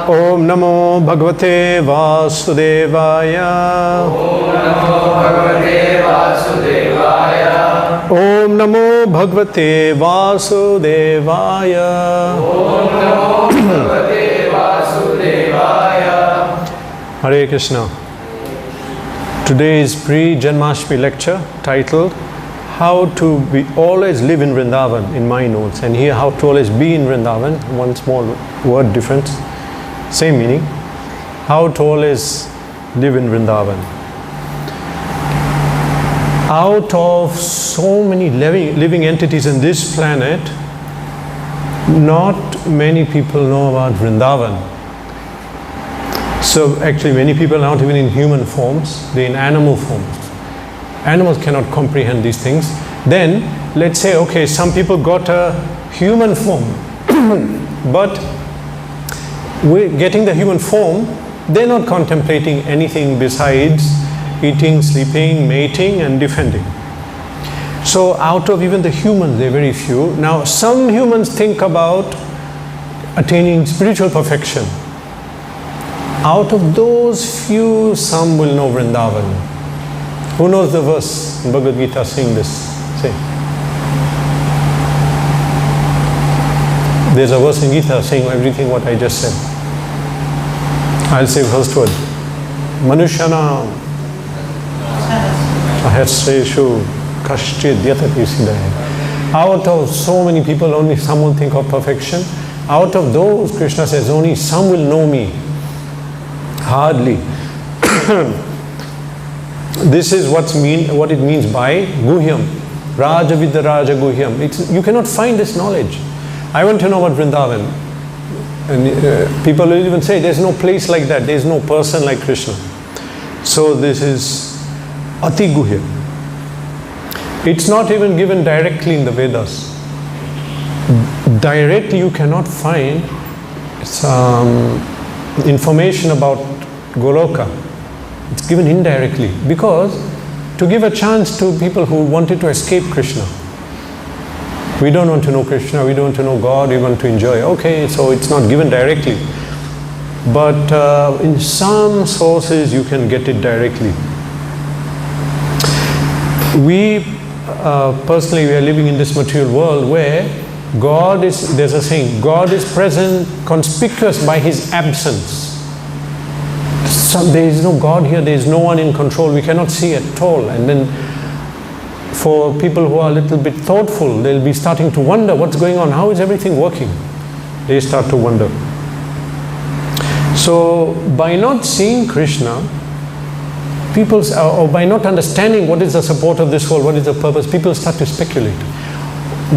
Om Namo Bhagavate Vasudevaya. Om Namo Bhagavate Vasudevaya. Om Namo Bhagavate Vasudevaya. Hare Krishna. Today's pre-Janmashtami lecture titled How to always live in Vrindavan in my notes, and here how to always be in Vrindavan, one small word difference, same meaning. How to always live in Vrindavan. Out of so many living entities in this planet, not many people know about Vrindavan. So actually many people are not even in human forms, they're in animal forms. Animals cannot comprehend these things. Then let's say, okay, some people got a human form, but getting the human form, they're not contemplating anything besides eating, sleeping, mating and defending. So out of even the humans, they're very few. Now some humans think about attaining spiritual perfection. Out of those few, some will know Vrindavan. Who knows the verse in Bhagavad Gita? Sing this. Say. There's a verse in Gita saying everything what I just said. I'll say first word. Manushanam ahasreshu kashchid yatati siddhaya. Out of so many people, only some will think of perfection. Out of those, Krishna says, only some will know me. Hardly. This is what it means by Guhyam. Raja Vidya Raja Guhyam. You cannot find this knowledge. I want to know about Vrindavan. And people will even say there's no place like that. There's no person like Krishna. So this is Ati Guhya. It's not even given directly in the Vedas. Directly you cannot find some information about Goloka. It's given indirectly because to give a chance to people who wanted to escape Krishna. We don't want to know Krishna, we don't want to know God, we want to enjoy. Okay, so it's not given directly. But in some sources you can get it directly. We personally, we are living in this material world where God is, there's a saying, God is present, conspicuous by His absence. There is no God here, there is no one in control, we cannot see at all. And then for people who are a little bit thoughtful, they'll be starting to wonder what's going on, how is everything working? They start to wonder. So by not seeing Krishna, people, or by not understanding what is the support of this world, what is the purpose, people start to speculate.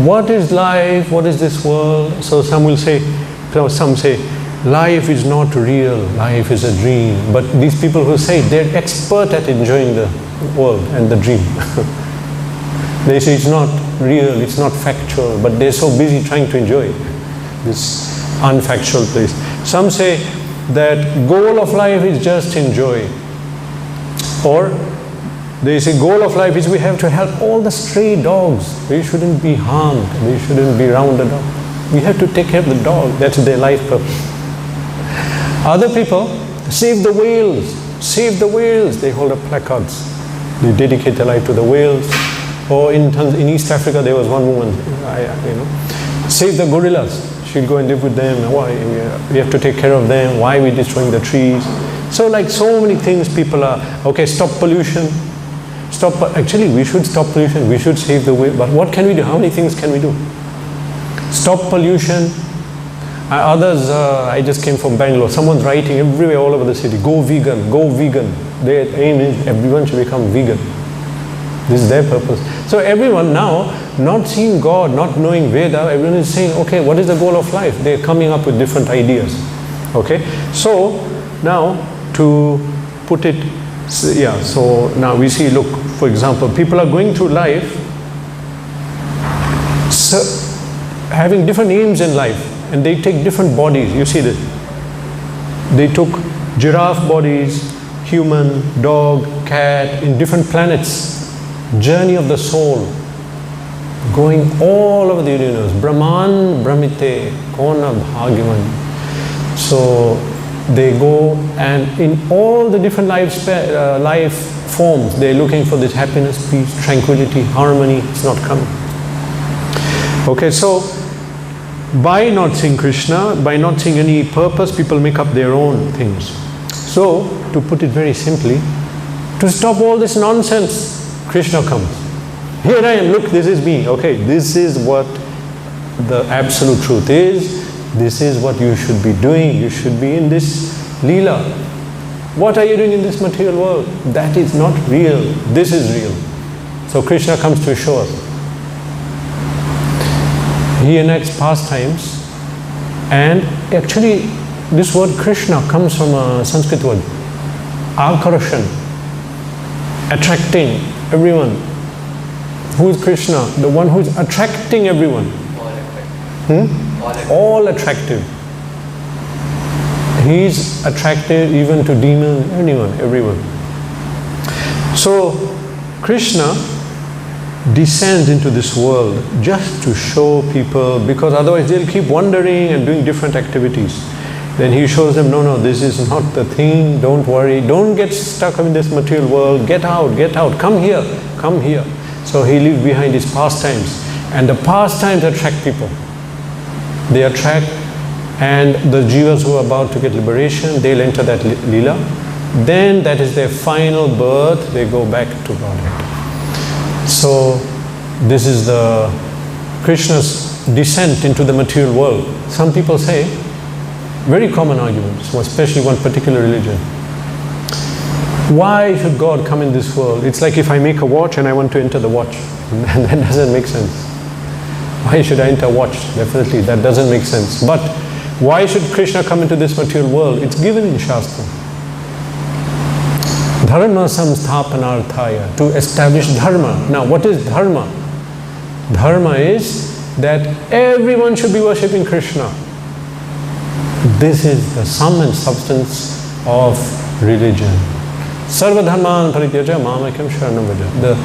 What is life, what is this world? So some say, life is not real, life is a dream. But these people who say they're expert at enjoying the world and the dream. They say it's not real, it's not factual, but they're so busy trying to enjoy this unfactual place. Some say that goal of life is just enjoy. Or they say goal of life is we have to help all the stray dogs. They shouldn't be harmed, they shouldn't be rounded up. We have to take care of the dog, that's their life purpose. Other people, save the whales, save the whales. They hold up placards. They dedicate their life to the whales. Or in East Africa, there was one woman, save the gorillas. She'll go and live with them. Why? We have to take care of them. Why are we destroying the trees? So like so many things people are, okay, stop pollution. Actually, we should stop pollution. We should save the whale. But what can we do? How many things can we do? Stop pollution. Others, I just came from Bangalore, someone's writing everywhere all over the city, go vegan, go vegan. Their aim is everyone should become vegan. This is their purpose. So everyone now, not seeing God, not knowing Veda, everyone is saying, okay, what is the goal of life? They're coming up with different ideas. Okay, so now to put it, yeah, so now we see, look, for example, people are going through life having different aims in life. And they take different bodies, you see this. They took giraffe bodies, human, dog, cat, in different planets. Journey of the soul. Going all over the universe. Brahman, Brahmite, Kona, Bhagyavan. So They go and in all the different life forms, they're looking for this happiness, peace, tranquility, harmony. It's not coming. Okay, so by not seeing Krishna, by not seeing any purpose, people make up their own things. So, to put it very simply, to stop all this nonsense, Krishna comes. Here I am, look, this is me. Okay, this is what the absolute truth is. This is what you should be doing. You should be in this Leela. What are you doing in this material world? That is not real. This is real. So Krishna comes to show us. He enacts pastimes, and actually this word Krishna comes from a Sanskrit word, akarashan, attracting everyone. Who is Krishna? The one who is attracting everyone. All attractive. He is attractive even to demons, anyone, everyone. So Krishna descends into this world just to show people, because otherwise they'll keep wandering and doing different activities. Then he shows them, no, this is not the thing, don't worry, don't get stuck in this material world, get out, come here. So he leaves behind his pastimes, and the pastimes attract people. They attract, and the jivas who are about to get liberation, they'll enter that Leela. Then that is their final birth, they go back to Godhead. So this is the Krishna's descent into the material world. Some people say, very common arguments, especially one particular religion. Why should God come in this world? It's like if I make a watch and I want to enter the watch. That doesn't make sense. Why should I enter a watch? Definitely, that doesn't make sense. But why should Krishna come into this material world? It's given in Shastra. Dharma samsthapanarthaya, to establish dharma. Now, what is dharma? Dharma is that everyone should be worshipping Krishna. This is the sum and substance of religion. Sarva dharman parityaja mamakam sharanam vraja.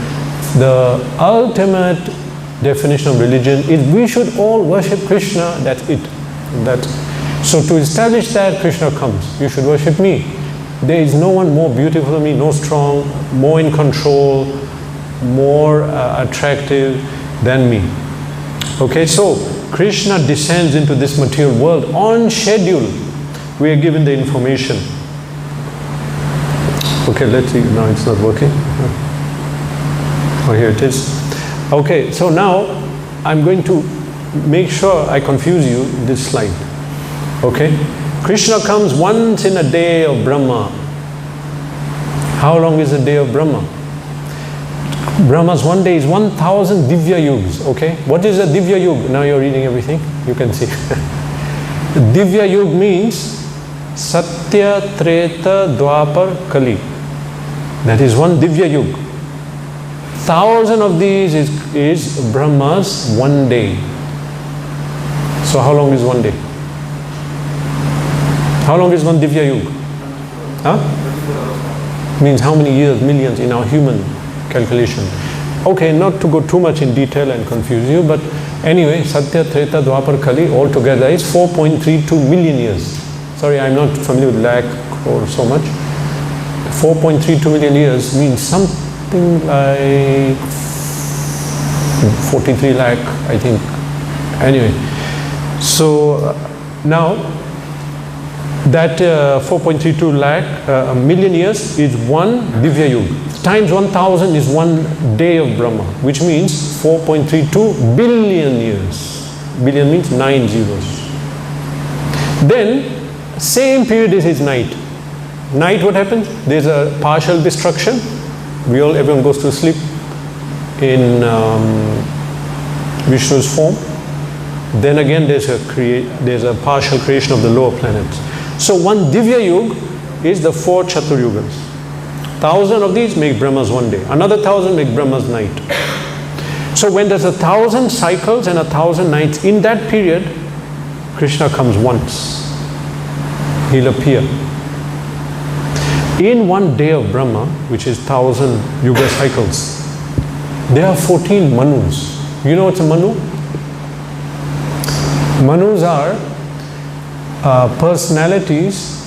The ultimate definition of religion is we should all worship Krishna, that's it. So to establish that, Krishna comes. You should worship me. There is no one more beautiful than me, no strong, more in control, more attractive than me. Okay, so Krishna descends into this material world on schedule. We are given the information. Okay, let's see, now it's not working. Oh, here it is. Okay, so now I'm going to make sure I confuse you in this slide. Okay? Krishna comes once in a day of Brahma. How long is the day of Brahma? Brahma's one day is 1000 Divya Yugs. Okay? What is a Divya Yug? Now you're reading everything. You can see. Divya Yug means Satya, Treta, Dwapar, Kali. That is one Divya Yug. 1000 of these is Brahma's one day. So how long is one day? How long is one Divya Yug? Means how many years, millions in our human calculation. Okay, not to go too much in detail and confuse you, but anyway, Satya, Treta, Dwapar, Kali altogether is 4.32 million years. Sorry, I'm not familiar with lakh or so much. 4.32 million years means something like 43 lakh, I think. Anyway, so now that 4.32 lakh million years is one Divya Yug. Times 1000 is one day of Brahma, which means 4.32 billion years. Billion means 9 zeros. Then, same period is his night. Night, what happens? There's a partial destruction. Everyone goes to sleep in Vishnu's form. Then again there's a partial creation of the lower planets. So one Divya Yug is the 4 Chatur Yugas. 1000 of these make Brahma's one day. Another 1000 make Brahma's night. So when there's 1000 cycles and 1000 nights, in that period, Krishna comes once. He'll appear. In one day of Brahma, which is 1000 Yuga cycles, there are 14 Manus. You know what's a Manu? Manus are personalities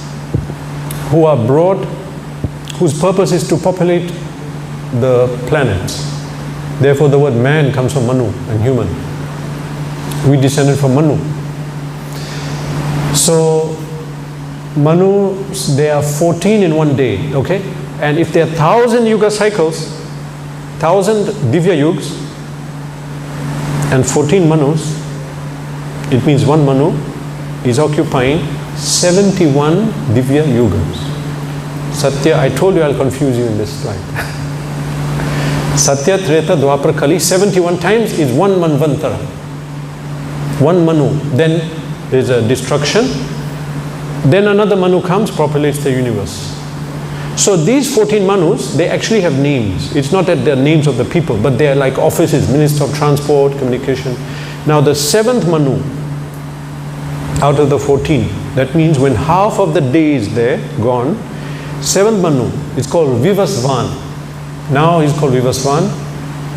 who are brought, whose purpose is to populate the planets. Therefore the word man comes from Manu and human. We descended from Manu. So Manu, there are 14 in one day, okay? And if there are 1,000 yuga cycles, 1,000 Divya Yugs and 14 Manus, it means one Manu is occupying 71 Divya Yugas. Satya, I told you I'll confuse you in this slide. Satya, Treta, Dwapara, Kali, 71 times is one Manvantara. One Manu. Then there's a destruction. Then another Manu comes, populates the universe. So these 14 Manus, they actually have names. It's not that they're names of the people, but they are like offices, Minister of Transport, Communication. Now the 7th Manu, out of the 14, that means when half of the day is there, gone, 7th Manu is called Vivasvan. Now he's called Vivasvan,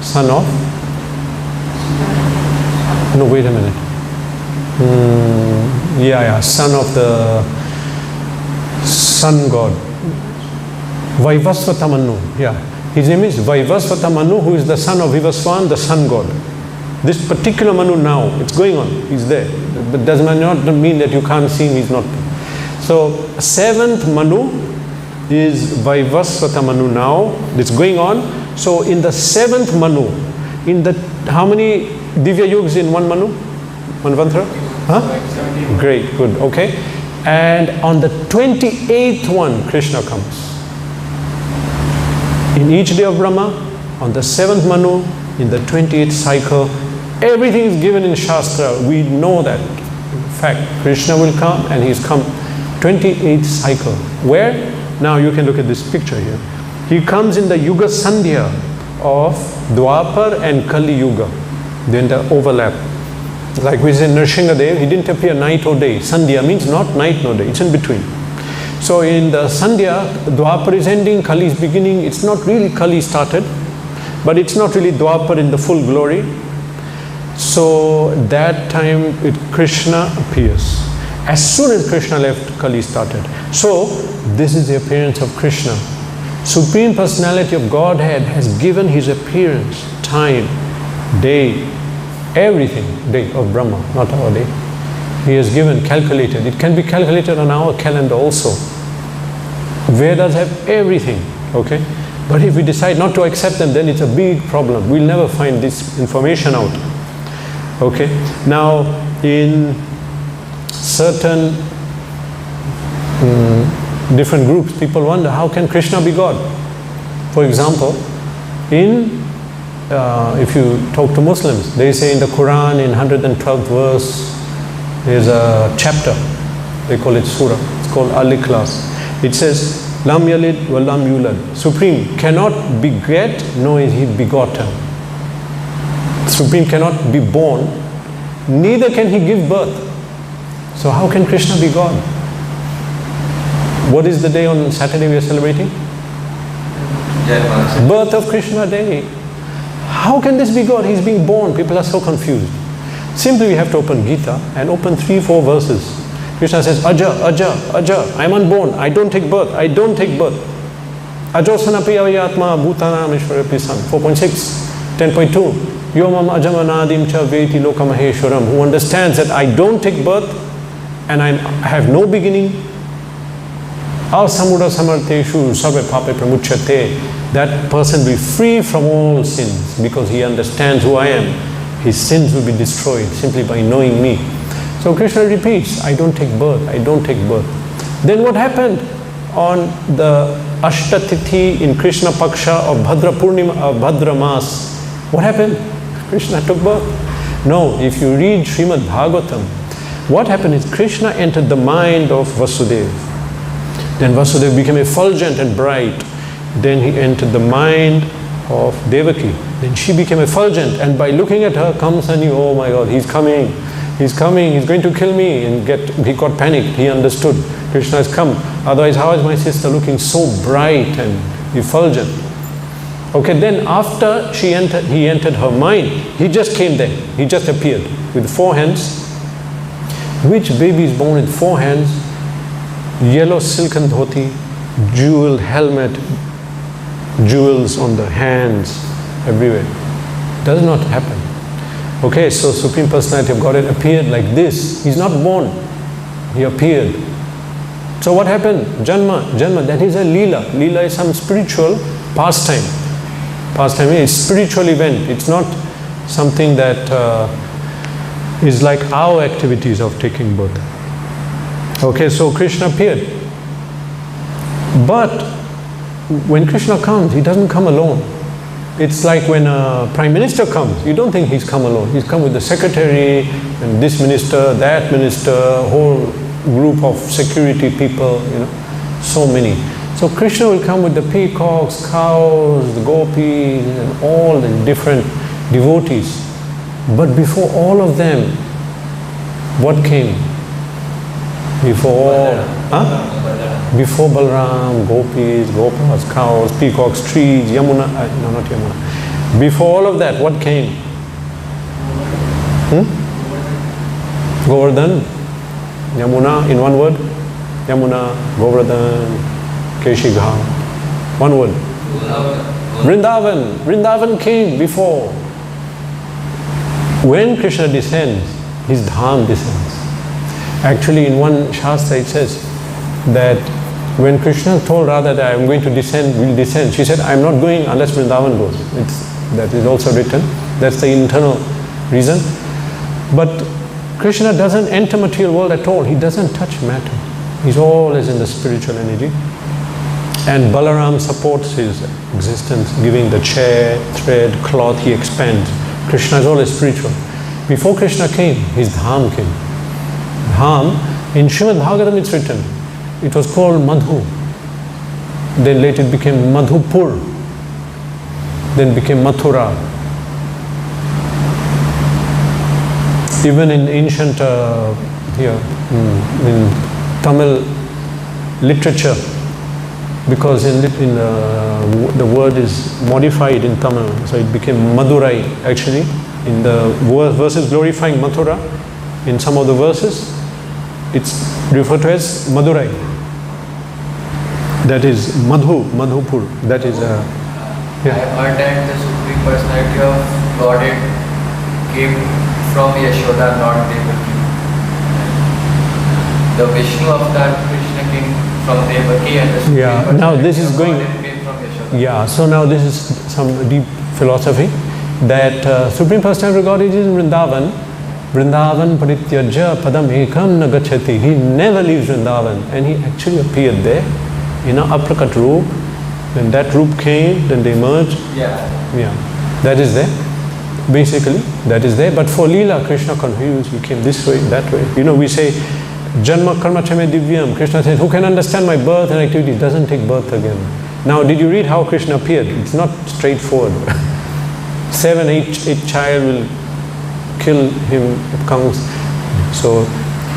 son of... No, wait a minute. Son of the sun god. Vaivasvata Manu, His name is Vaivasvata Manu, who is the son of Vivasvan, the sun god. This particular Manu now, it's going on, he's there. But does not mean that you can't see him, he's not. So, 7th Manu is Vaivasvata Manu now, it's going on. So, in the 7th Manu, in the, how many Divya Yugas in one Manu? Manvantara? Huh? Great, good, okay. And on the 28th one, Krishna comes. In each day of Brahma, on the 7th Manu, in the 28th cycle, everything is given in Shastra. We know that. In fact, Krishna will come and he's come 28th cycle. Where? Now you can look at this picture here. He comes in the Yuga Sandhya of Dwapar and Kali Yuga. Then the overlap. Like we say Nrsimhadev, he didn't appear night or day. Sandhya means not night nor day, it's in between. So in the Sandhya, Dwapar is ending, Kali is beginning. It's not really Kali started, but it's not really Dwapar in the full glory. So that time Krishna appears. As soon as Krishna left, Kali started. So this is the appearance of Krishna. Supreme Personality of Godhead has given his appearance, time, day, everything, day of Brahma, not our day. He has given, calculated. It can be calculated on our calendar also. Vedas have everything, okay? But if we decide not to accept them, then it's a big problem. We'll never find this information out, okay? Now, in certain different groups, people wonder, how can Krishna be God? For example, if you talk to Muslims, they say in the Quran, in 112th verse, there's a chapter, they call it surah, it's called Al-Ikhlas. It says, Lam Yalid wa Lam Yulad. Supreme cannot beget, nor is he begotten. Supreme cannot be born, neither can he give birth. So how can Krishna be God? What is the day on Saturday we are celebrating? Birth of Krishna Day. How can this be God? He's being born. People are so confused. Simply we have to open Gita and open 3-4 verses. Krishna says, Aja, Aja, Aja, I'm unborn, I don't take birth, I don't take birth. Ajosanapi avayatma bhutanam ishwarapi san. 4.6, 10.2. Yomam ajamanadim cha veti lokamaheshwaram. Who understands that I don't take birth and I have no beginning. Asamudha samarteshu sarve pape pramuchyate. That person will be free from all sins because he understands who I am. His sins will be destroyed simply by knowing me. So Krishna repeats, I don't take birth, I don't take birth. Then what happened on the Ashtatithi in Krishna Paksha of Bhadra Purnima, of Bhadra Mas? What happened? Krishna took birth. No, if you read Srimad Bhagavatam, what happened is Krishna entered the mind of Vasudeva. Then Vasudeva became effulgent and bright. Then he entered the mind of Devaki. Then she became effulgent, and by looking at her, Kamsa knew, oh my God, he's coming, he's coming, he's going to kill me. And he got panicked, he understood, Krishna has come. Otherwise, how is my sister looking so bright and effulgent? Okay, then after he entered her mind, he just came there, he just appeared with 4 hands. Which baby is born with 4 hands yellow silken dhoti, jewel helmet, jewels on the hands, everywhere. Does not happen. Okay, so Supreme Personality of Godhead appeared like this. He's not born. He appeared. So what happened? Janma, that is a Leela. Leela is some spiritual pastime. Pastime is spiritual event. It's not something that is like our activities of taking birth. Okay, so Krishna appeared. But when Krishna comes, he doesn't come alone. It's like when a prime minister comes, you don't think he's come alone. He's come with the secretary and this minister, that minister, whole group of security people, so many. So Krishna will come with the peacocks, cows, the gopis, and all the different devotees. But before all of them, what came? Before Balaram, gopis, gopas, cows, peacocks, trees, Yamuna, no, not Yamuna. Before all of that, what came? Govardhan, Yamuna, in one word? Yamuna, Govardhan, Keshigha. One word. Vrindavan. Vrindavan came before. When Krishna descends, his dham descends. Actually, in one Shastra it says that when Krishna told Radha that I am going to descend, will descend, she said, I am not going unless Vrindavan goes. That is also written. That's the internal reason. But Krishna doesn't enter material world at all. He doesn't touch matter. He's always in the spiritual energy. And Balaram supports his existence, giving the chair, thread, cloth, he expands. Krishna is always spiritual. Before Krishna came, his dham came. Dham, in Srimad Bhagavatam it's written, it was called Madhu. Then later it became Madhupur. Then became Mathura. Even in ancient, in Tamil literature, because the word is modified in Tamil, so it became Madurai actually. In the verses glorifying Mathura, in some of the verses, it's referred to as Madurai. That is Madhupur. That is I have heard that the Supreme Personality of Godhead came from Yashoda, not Devaki. The Vishnu avatar Krishna came from Devaki and the Supreme Personality now this is of going. Godhead came from Yashoda. Yeah, so now this is some deep philosophy that Supreme Personality of Godhead is in Vrindavan. Vrindavan parityaja padam ekam na gacchati. He never leaves Vrindavan, and he actually appeared there in an aprakat roop. When that roop came, then they merged. Yeah, that is there. Basically, that is there. But for Leela, Krishna confused. He came this way, that way. We say, Janma karma chame divyam. Krishna said, who can understand my birth and activity? Doesn't take birth again. Now, did you read how Krishna appeared? It's not straightforward. 7, 8 child will kill him. It comes. So,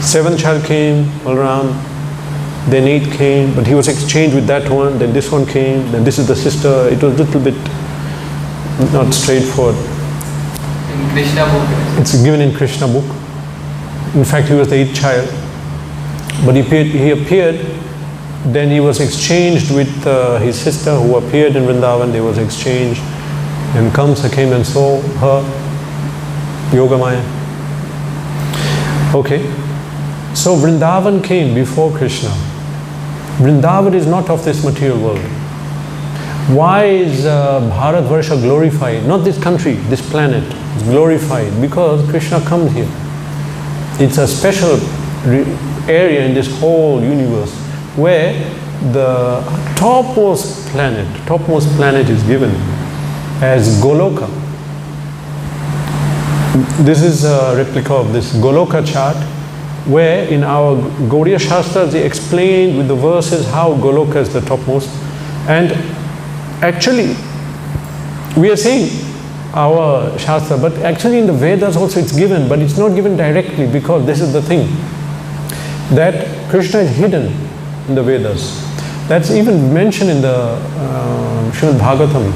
7th child came, Balaram. Then 8 came, but he was exchanged with that one. Then this one came. Then this is the sister. It was a little bit not straightforward. In Krishna book. It's given in Krishna book. In fact, he was the 8th child. But he appeared, then he was exchanged with his sister who appeared in Vrindavan. They was exchanged. And Kamsa came and saw her, Yogamaya. Okay. So Vrindavan came before Krishna. Vrindavan is not of this material world. Why is Bharatvarsha glorified? Not this country, this planet. It's glorified because Krishna comes here. It's a special area in this whole universe where the topmost planet is given as Goloka. This is a replica of this Goloka chart, where in our Gaudiya Shastras they explain with the verses how Goloka is the topmost. And actually, we are saying our Shastra, but actually in the Vedas also it's given, but it's not given directly, because this is the thing, that Krishna is hidden in the Vedas. That's even mentioned in the Srimad Bhagavatam.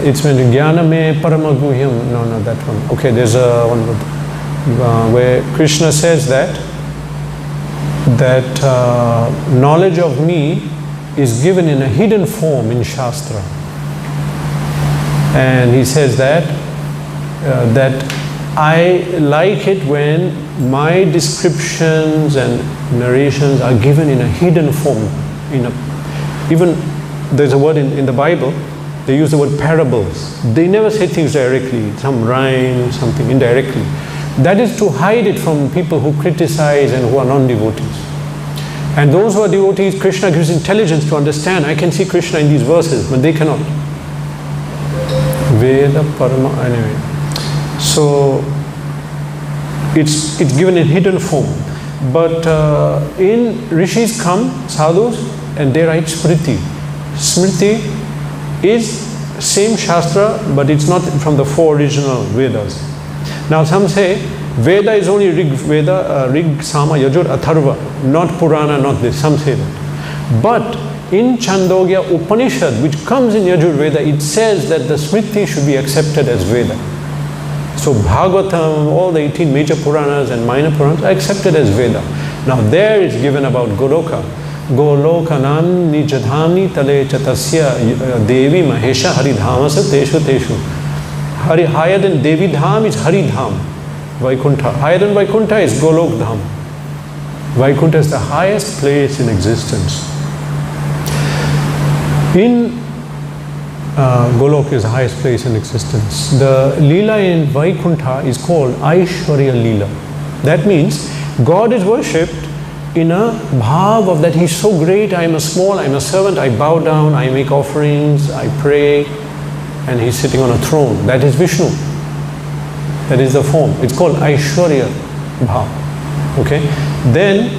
It's when Jnana me paramaguhyam. No, not that one. Okay, there's one word. where Krishna says that knowledge of me is given in a hidden form in Shastra. And he says that I like it when my descriptions and narrations are given in a hidden form. Even there's a word in the Bible, they use the word parables. They never say things directly, some rhyme, something indirectly. That is to hide it from people who criticize and who are non-devotees. And those who are devotees, Krishna gives intelligence to understand. I can see Krishna in these verses, but they cannot. Veda Parama, anyway. So it's given in hidden form. But in Rishis come, sadhus, and they write Smriti. Smriti is same Shastra, but it's not from the 4 original Vedas. Now some say Veda is only Rig Veda, Rig, Sama, Yajur, Atharva, not Purana, not this. Some say that. But in Chandogya Upanishad, which comes in Yajur Veda, it says that the Smriti should be accepted as Veda. So Bhagavatam, all the 18 major Puranas and minor Puranas are accepted as Veda. Now there is given about Goloka. Golokanam nijadhamni tale chatasya devi mahesha haridhamasa teshu teshu. Higher than Devi Dham is Haridham, Vaikuntha. Higher than Vaikuntha is Golok Dham. Vaikuntha is the highest place in existence. In Golok is the highest place in existence. The Leela in Vaikuntha is called Aishwarya Leela. That means God is worshipped in a bhav of that He is so great, I am a small, I am a servant, I bow down, I make offerings, I pray, and He is sitting on a throne. That is Vishnu. That is the form. It's called Aishwarya Bhav. Okay? Then,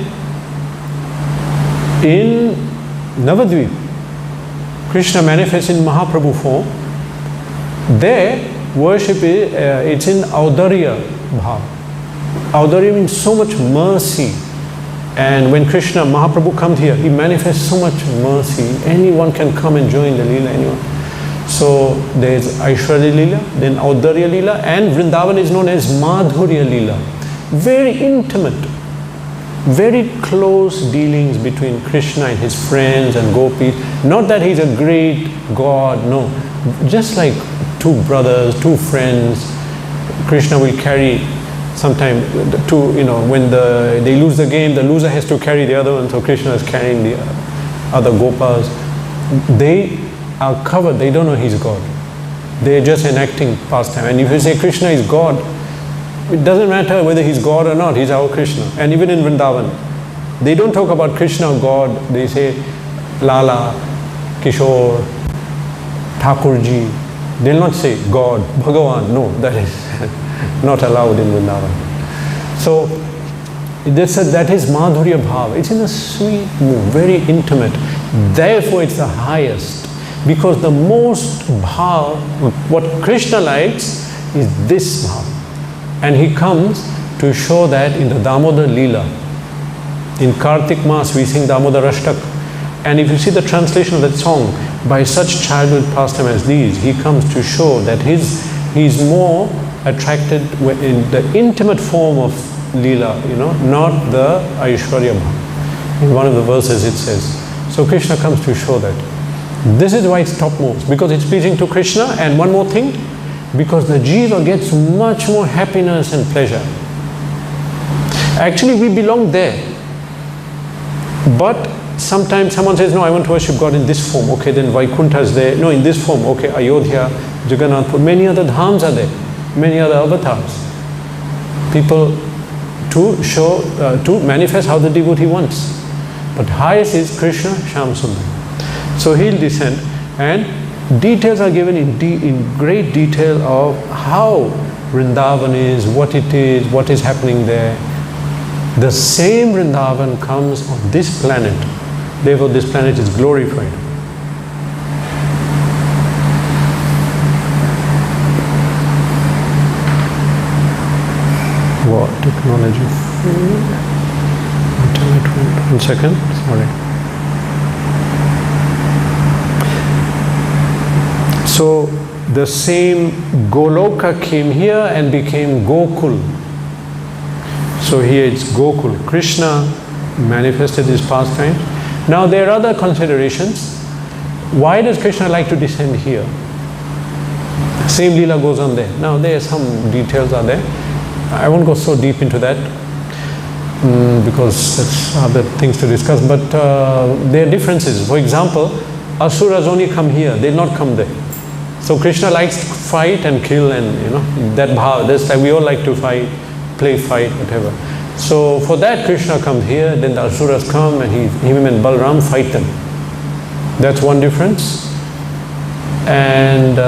in Navadvip, Krishna manifests in Mahaprabhu form. There, worship is, it's in Audarya Bhav. Audarya means so much mercy. And when Krishna, Mahaprabhu comes here, he manifests so much mercy. Anyone can come and join the Leela, anyone. So there is Aishwarya Leela, then Audarya Leela, and Vrindavan is known as Madhurya Leela. Very intimate, very close dealings between Krishna and his friends and gopis. Not that he's a great God, no. Just like two brothers, two friends, Krishna will carry sometime when they lose the game, the loser has to carry the other one, so Krishna is carrying the other gopas. They are covered, they don't know he's God. They are just enacting pastime. And if you say Krishna is God, it doesn't matter whether he's God or not, he's our Krishna. And even in Vrindavan, they don't talk about Krishna or God, they say Lala, Kishore, Thakurji. They'll not say God, Bhagavan. No, that is not allowed in Vrindavan. So that is Madhurya Bhava. It's in a sweet mood, very intimate. Therefore it's the highest. Because the most bhav, what Krishna likes, is this bhav. And he comes to show that in the Damodar Leela. In Kartik Mas we sing Damodar Ashtak. And if you see the translation of that song, by such childhood pastime as these, he comes to show that he's more attracted in the intimate form of Leela, not the Aishwarya Bhav. In one of the verses it says. So Krishna comes to show that. This is why it's topmost, because it's pleasing to Krishna. And one more thing, because the jiva gets much more happiness and pleasure. Actually we belong there. But sometimes someone says, no, I want to worship God in this form. Okay, then Vaikuntha is there. No, in this form. Okay, Ayodhya, Jagannath, many other dhams are there. Many other avatars. People to show, to manifest how the devotee wants. But highest is Krishna, Shyam Sundar. So he'll descend, and details are given in great detail of how Vrindavan is, what is happening there. The same Vrindavan comes on this planet. Therefore this planet is glorified. What technology? Internet, 1 second, sorry. So the same Goloka came here and became Gokul. So here it's Gokul. Krishna manifested his pastimes. Now there are other considerations. Why does Krishna like to descend here? Same Leela goes on there. Now there are some details are there. I won't go so deep into that because that's other things to discuss. But there are differences. For example, Asuras only come here. They'll not come there. So Krishna likes to fight and kill, and that bhava. That's like we all like to fight, play fight, whatever. So for that Krishna comes here. Then the Asuras come, and him and Balram fight them. That's one difference. And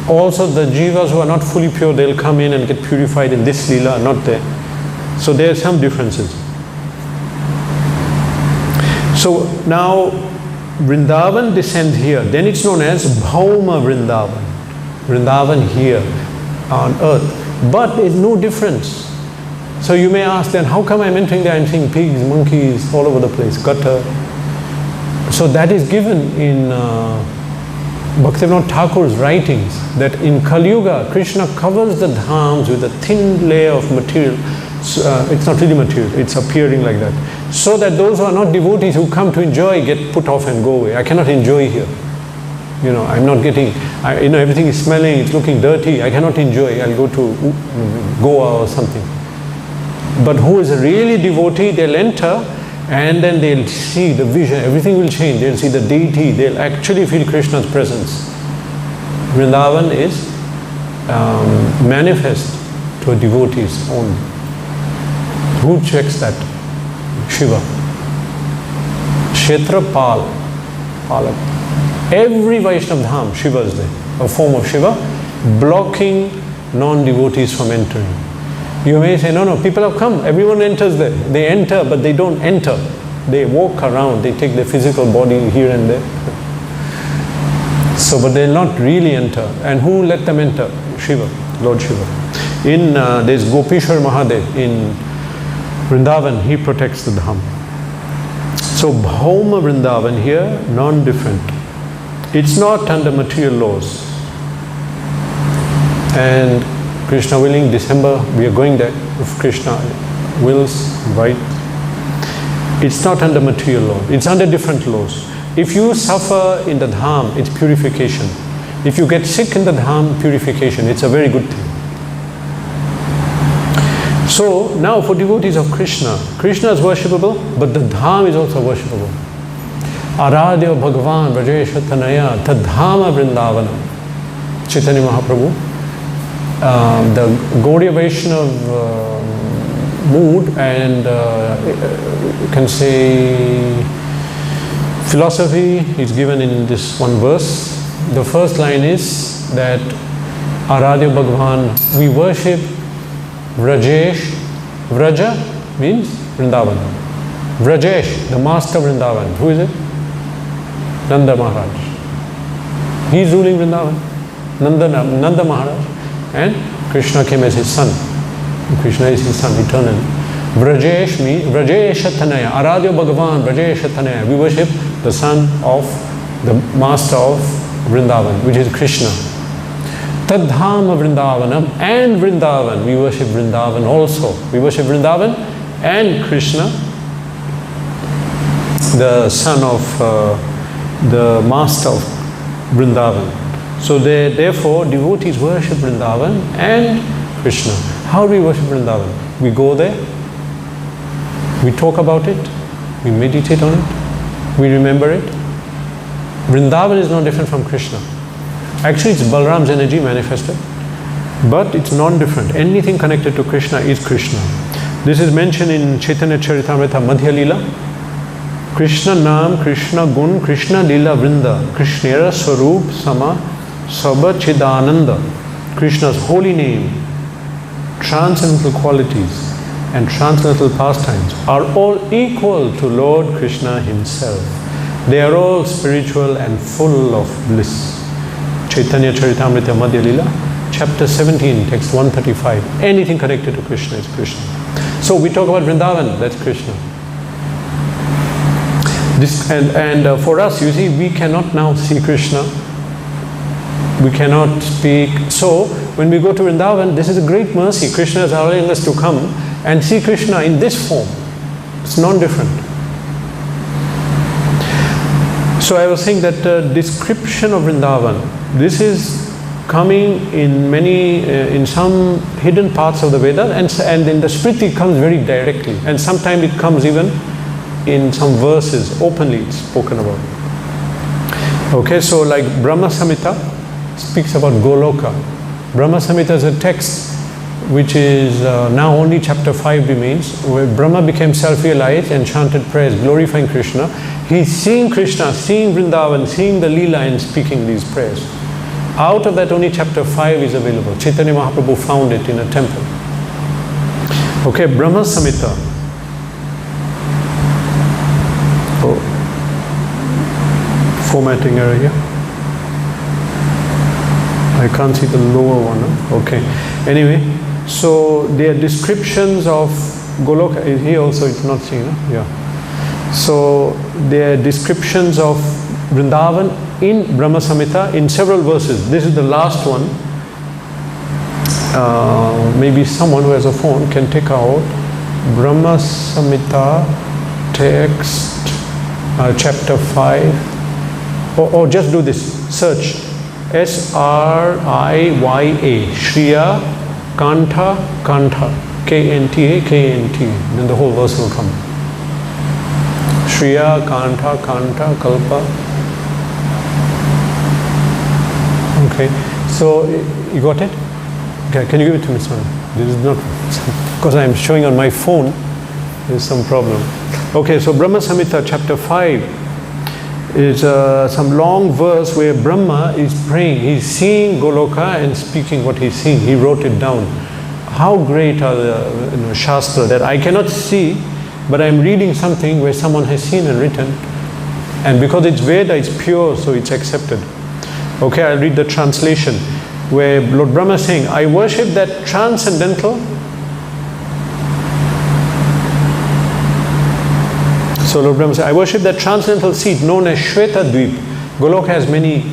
also the jivas who are not fully pure, they'll come in and get purified in this Leela, not there. So there are some differences. So now Vrindavan descends here. Then it's known as Bhauma Vrindavan. Vrindavan here on earth. But there's no difference. So you may ask then, how come I'm entering there? I'm seeing pigs, monkeys all over the place, gutter. So that is given in Bhaktivinoda Thakur's writings, that in Kali Yuga, Krishna covers the dhams with a thin layer of material. It's not really material, it's appearing like that. So that those who are not devotees who come to enjoy get put off and go away. I cannot enjoy here. I'm not getting, everything is smelling, it's looking dirty. I cannot enjoy. I'll go to Goa or something. But who is a really devotee, they'll enter and then they'll see the vision, everything will change. They'll see the deity, they'll actually feel Krishna's presence. Vrindavan is manifest to a devotees only. Who checks that? Shiva. Kshetra Palak. Every Vaishnava Dham, Shiva is there. A form of Shiva, blocking non-devotees from entering. You may say, no, people have come, everyone enters there. They enter, but they don't enter. They walk around, they take their physical body here and there. So, but they'll not really enter. And who let them enter? Shiva, Lord Shiva. There's Gopishwar Mahadev in Vrindavan, he protects the Dham. So Bhauma Vrindavan here, non-different. It's not under material laws. And Krishna willing, December, we are going there. If Krishna wills, right? It's not under material law. It's under different laws. If you suffer in the Dham, it's purification. If you get sick in the Dham, purification. It's a very good thing. So now for devotees of Krishna, Krishna is worshipable, but the Dham is also worshipable. Aradhya Bhagavan Vrajesha Tanaya Tadhama Vrindavanam. Chaitanya Mahaprabhu. The Gaudiya Vaishnava mood and you can say philosophy is given in this one verse. The first line is that Aradhya Bhagavan, we worship Vrajesh. Vraja means Vrindavan. Vrajesh, the master Vrindavan. Who is it? Nanda Maharaj. He is ruling Vrindavan. Nanda Maharaj. And Krishna came as his son. Krishna is his son eternally. Vrajesh means Vrajesha Tanaya. Aradhya Bhagavan Vrajesha Tanaya. We worship the son of the master of Vrindavan, which is Krishna. Tadhama Vrindavanam and Vrindavan. We worship Vrindavan also. We worship Vrindavan and Krishna, the son of the master of Vrindavan. So therefore devotees worship Vrindavan and Krishna. How do we worship Vrindavan? We go there, we talk about it, we meditate on it, we remember it. Vrindavan is no different from Krishna. Actually it's Balram's energy manifested, but it's non-different. Anything connected to Krishna is Krishna. This is mentioned in Chaitanya Charitamrita Madhya Leela. Krishna Nam, Krishna Gun, Krishna Leela Vrinda, Krishnera Swarup Sama Sabha Chidananda. Krishna's holy name, transcendental qualities and transcendental pastimes are all equal to Lord Krishna himself. They are all spiritual and full of bliss. Chaitanya Charitamrita Madhya Leela, chapter 17, text 135. Anything connected to Krishna is Krishna. So we talk about Vrindavan, that's Krishna. For us, you see, we cannot now see Krishna. We cannot speak. So when we go to Vrindavan, this is a great mercy. Krishna is allowing us to come and see Krishna in this form. It's non-different. So I was saying that description of Vrindavan, this is coming in many, in some hidden parts of the Vedas, and in the Smriti it comes very directly, and sometimes it comes even in some verses, openly it's spoken about. Okay, so like Brahma Samhita speaks about Goloka. Brahma Samhita is a text which is now only chapter 5 remains, where Brahma became self-realized and chanted prayers glorifying Krishna. He's seeing Krishna, seeing Vrindavan, seeing the Leela and speaking these prayers. Out of that only chapter 5 is available. Chaitanya Mahaprabhu found it in a temple. Okay, Brahma Samhita. Oh, formatting error here. I can't see the lower one. Huh? Okay. Anyway, so there are descriptions of Goloka. Here also it's not seen. Huh? Yeah. So there are descriptions of Vrindavan in Brahma Samhita in several verses. This is the last one. Maybe someone who has a phone can take out Brahma Samhita text chapter 5, or just do this, search S-R-I-Y-A, Shriya Kantha Kantha, K-N-T-A K-N-T, then the whole verse will come. Shriya Kantha Kantha Kalpa. Okay, so you got it? Okay, can you give it to me, son? This is not, because I am showing on my phone, there's some problem. Okay, so Brahma Samhita chapter 5 is some long verse where Brahma is praying. He's seeing Goloka and speaking what he's seeing. He wrote it down. How great are the Shastra that I cannot see, but I'm reading something where someone has seen and written. And because it's Veda, it's pure, so it's accepted. Okay, I'll read the translation where Lord Brahma is saying, I worship that transcendental. So Lord Brahma says, I worship that transcendental seat known as Shweta Dweep. Goloka has many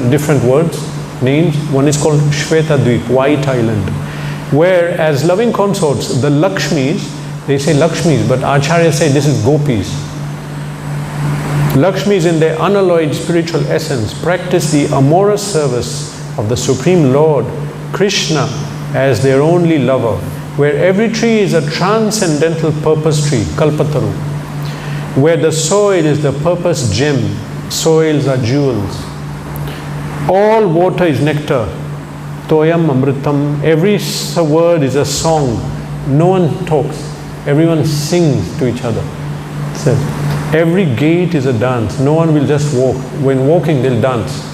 different words, names. One is called Shweta Dweep, White Island. Where as loving consorts, the Lakshmis, they say Lakshmis, but Acharyas say this is Gopis. Lakshmis in their unalloyed spiritual essence practice the amorous service of the Supreme Lord, Krishna, as their only lover, where every tree is a transcendental purpose tree, Kalpataru, where the soil is the purpose gem, soils are jewels. All water is nectar, Toyam Amritam, every word is a song, no one talks, everyone sings to each other. It says, every gate is a dance, no one will just walk, when walking they'll dance.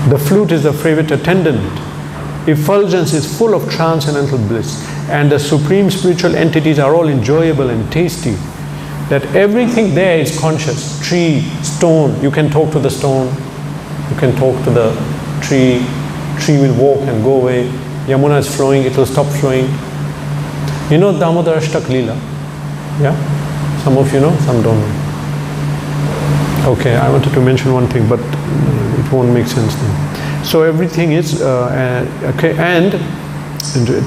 The flute is the favorite attendant. Effulgence is full of transcendental bliss, and the supreme spiritual entities are all enjoyable and tasty. That everything there is conscious. Tree, stone, you can talk to the stone, you can talk to the tree, tree will walk and go away. Yamuna is flowing, it will stop flowing. You know Damodar Ashtak Leela? Yeah? Some of you know, some don't know. Okay, I wanted to mention one thing, but it won't make sense then. So everything is okay, and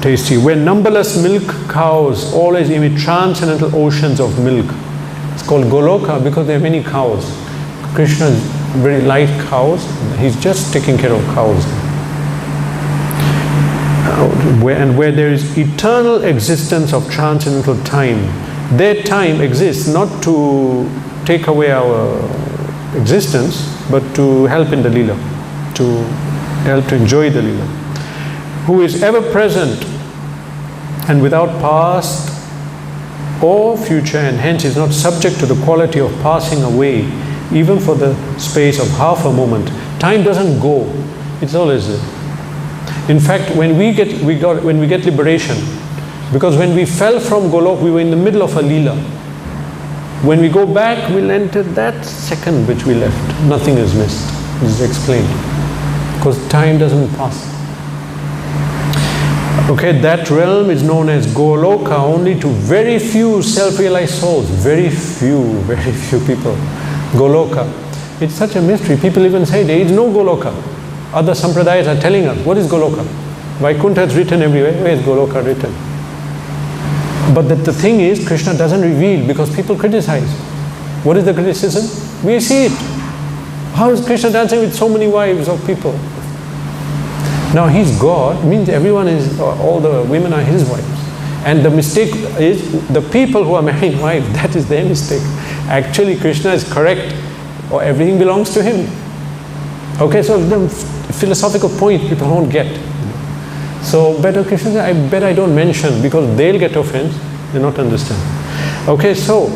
tasty. Where numberless milk cows always emit transcendental oceans of milk. It's called Goloka because there are many cows. Krishna very light cows. He's just taking care of cows. Where there is eternal existence of transcendental time. Their time exists not to take away our existence, but to help in the Leela, to help to enjoy the Leela. Who is ever present and without past or future, and hence is not subject to the quality of passing away, even for the space of half a moment. Time doesn't go; it's always there. In fact, when we get liberation, because when we fell from Golok, we were in the middle of a Leela. When we go back, we'll enter that second which we left. Nothing is missed. This is explained. Because time doesn't pass. Okay, that realm is known as Goloka only to very few self-realized souls. Very few people. Goloka. It's such a mystery. People even say there is no Goloka. Other sampradayas are telling us, what is Goloka? Vaikuntha is written everywhere. Where is Goloka written? But the thing is, Krishna doesn't reveal because people criticize. What is the criticism? We see it. How is Krishna dancing with so many wives of people? Now he's God, means everyone is, all the women are his wives. And the mistake is the people who are marrying wives, that is their mistake. Actually Krishna is correct, or everything belongs to him. Okay, so the philosophical point people won't get. So better Krishna says, I bet I don't mention because they'll get offended, they'll not understand. Okay, so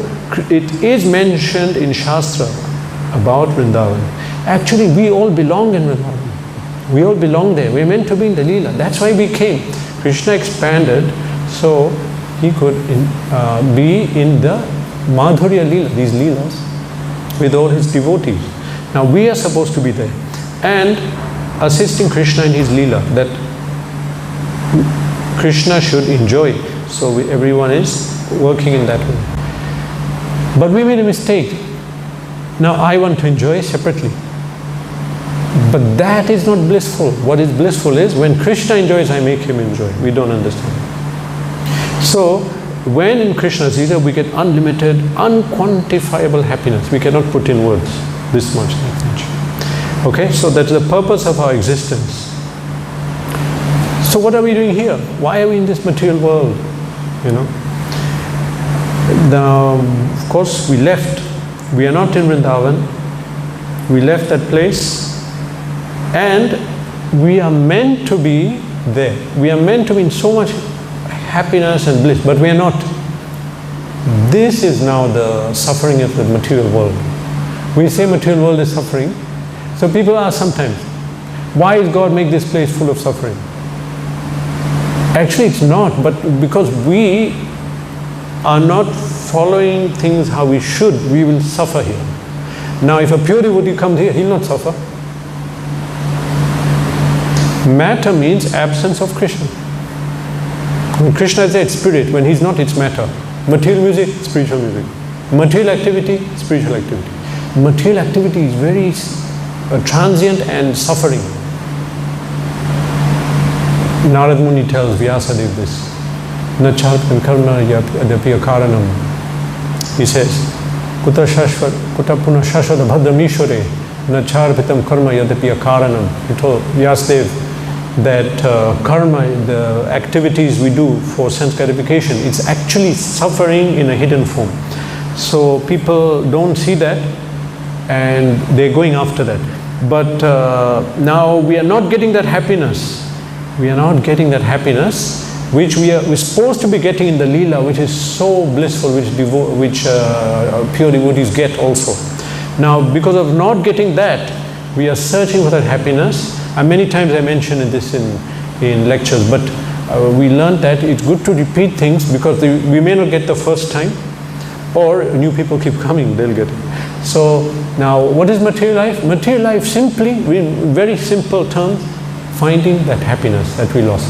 it is mentioned in Shastra about Vrindavan. Actually we all belong in Vrindavan. We all belong there. We're meant to be in the Leela. That's why we came. Krishna expanded so he could be in the Madhurya Leela, these Leelas, with all his devotees. Now we are supposed to be there and assisting Krishna in his Leela, that Krishna should enjoy. So everyone is working in that way. But we made a mistake. Now I want to enjoy separately. But that is not blissful. What is blissful is when Krishna enjoys, I make him enjoy. We don't understand. So when in Krishna's Leela we get unlimited, unquantifiable happiness. We cannot put in words this much, that much. Okay, so that's the purpose of our existence. So what are we doing here? Why are we in this material world? You know. Now, of course, we left. We are not in Vrindavan. We left that place, and we are meant to be there. We are meant to be in so much happiness and bliss, but we are not. This is now the suffering of the material world. We say material world is suffering. So people ask sometimes, why is God make this place full of suffering? Actually it's not, but because we are not following things how we should, we will suffer here. Now if a pure devotee comes here, he'll not suffer. Matter means absence of Krishna. When Krishna is there, it's spirit. When he's not, it's matter. Material music, spiritual music. Material activity, spiritual activity. Material activity is very transient and suffering. Narad Muni tells Vyasadeva this. Na charpan karma yadapi karanam. He says, Kuta puna shashvata bhadramishware na charpitam karma yadapi karanam. He told Vyasadeva that karma, the activities we do for sense gratification, it's actually suffering in a hidden form. So people don't see that and they're going after that. But now we are not getting that happiness. We are not getting that happiness which we're supposed to be getting in the Leela, which is so blissful, which pure devotees get also. Now because of not getting that, we are searching for that happiness. And many times I mentioned this in lectures, but we learned that it's good to repeat things because we may not get the first time, or new people keep coming, they'll get it. So now what is material life? Material life simply, in very simple terms, finding that happiness that we lost.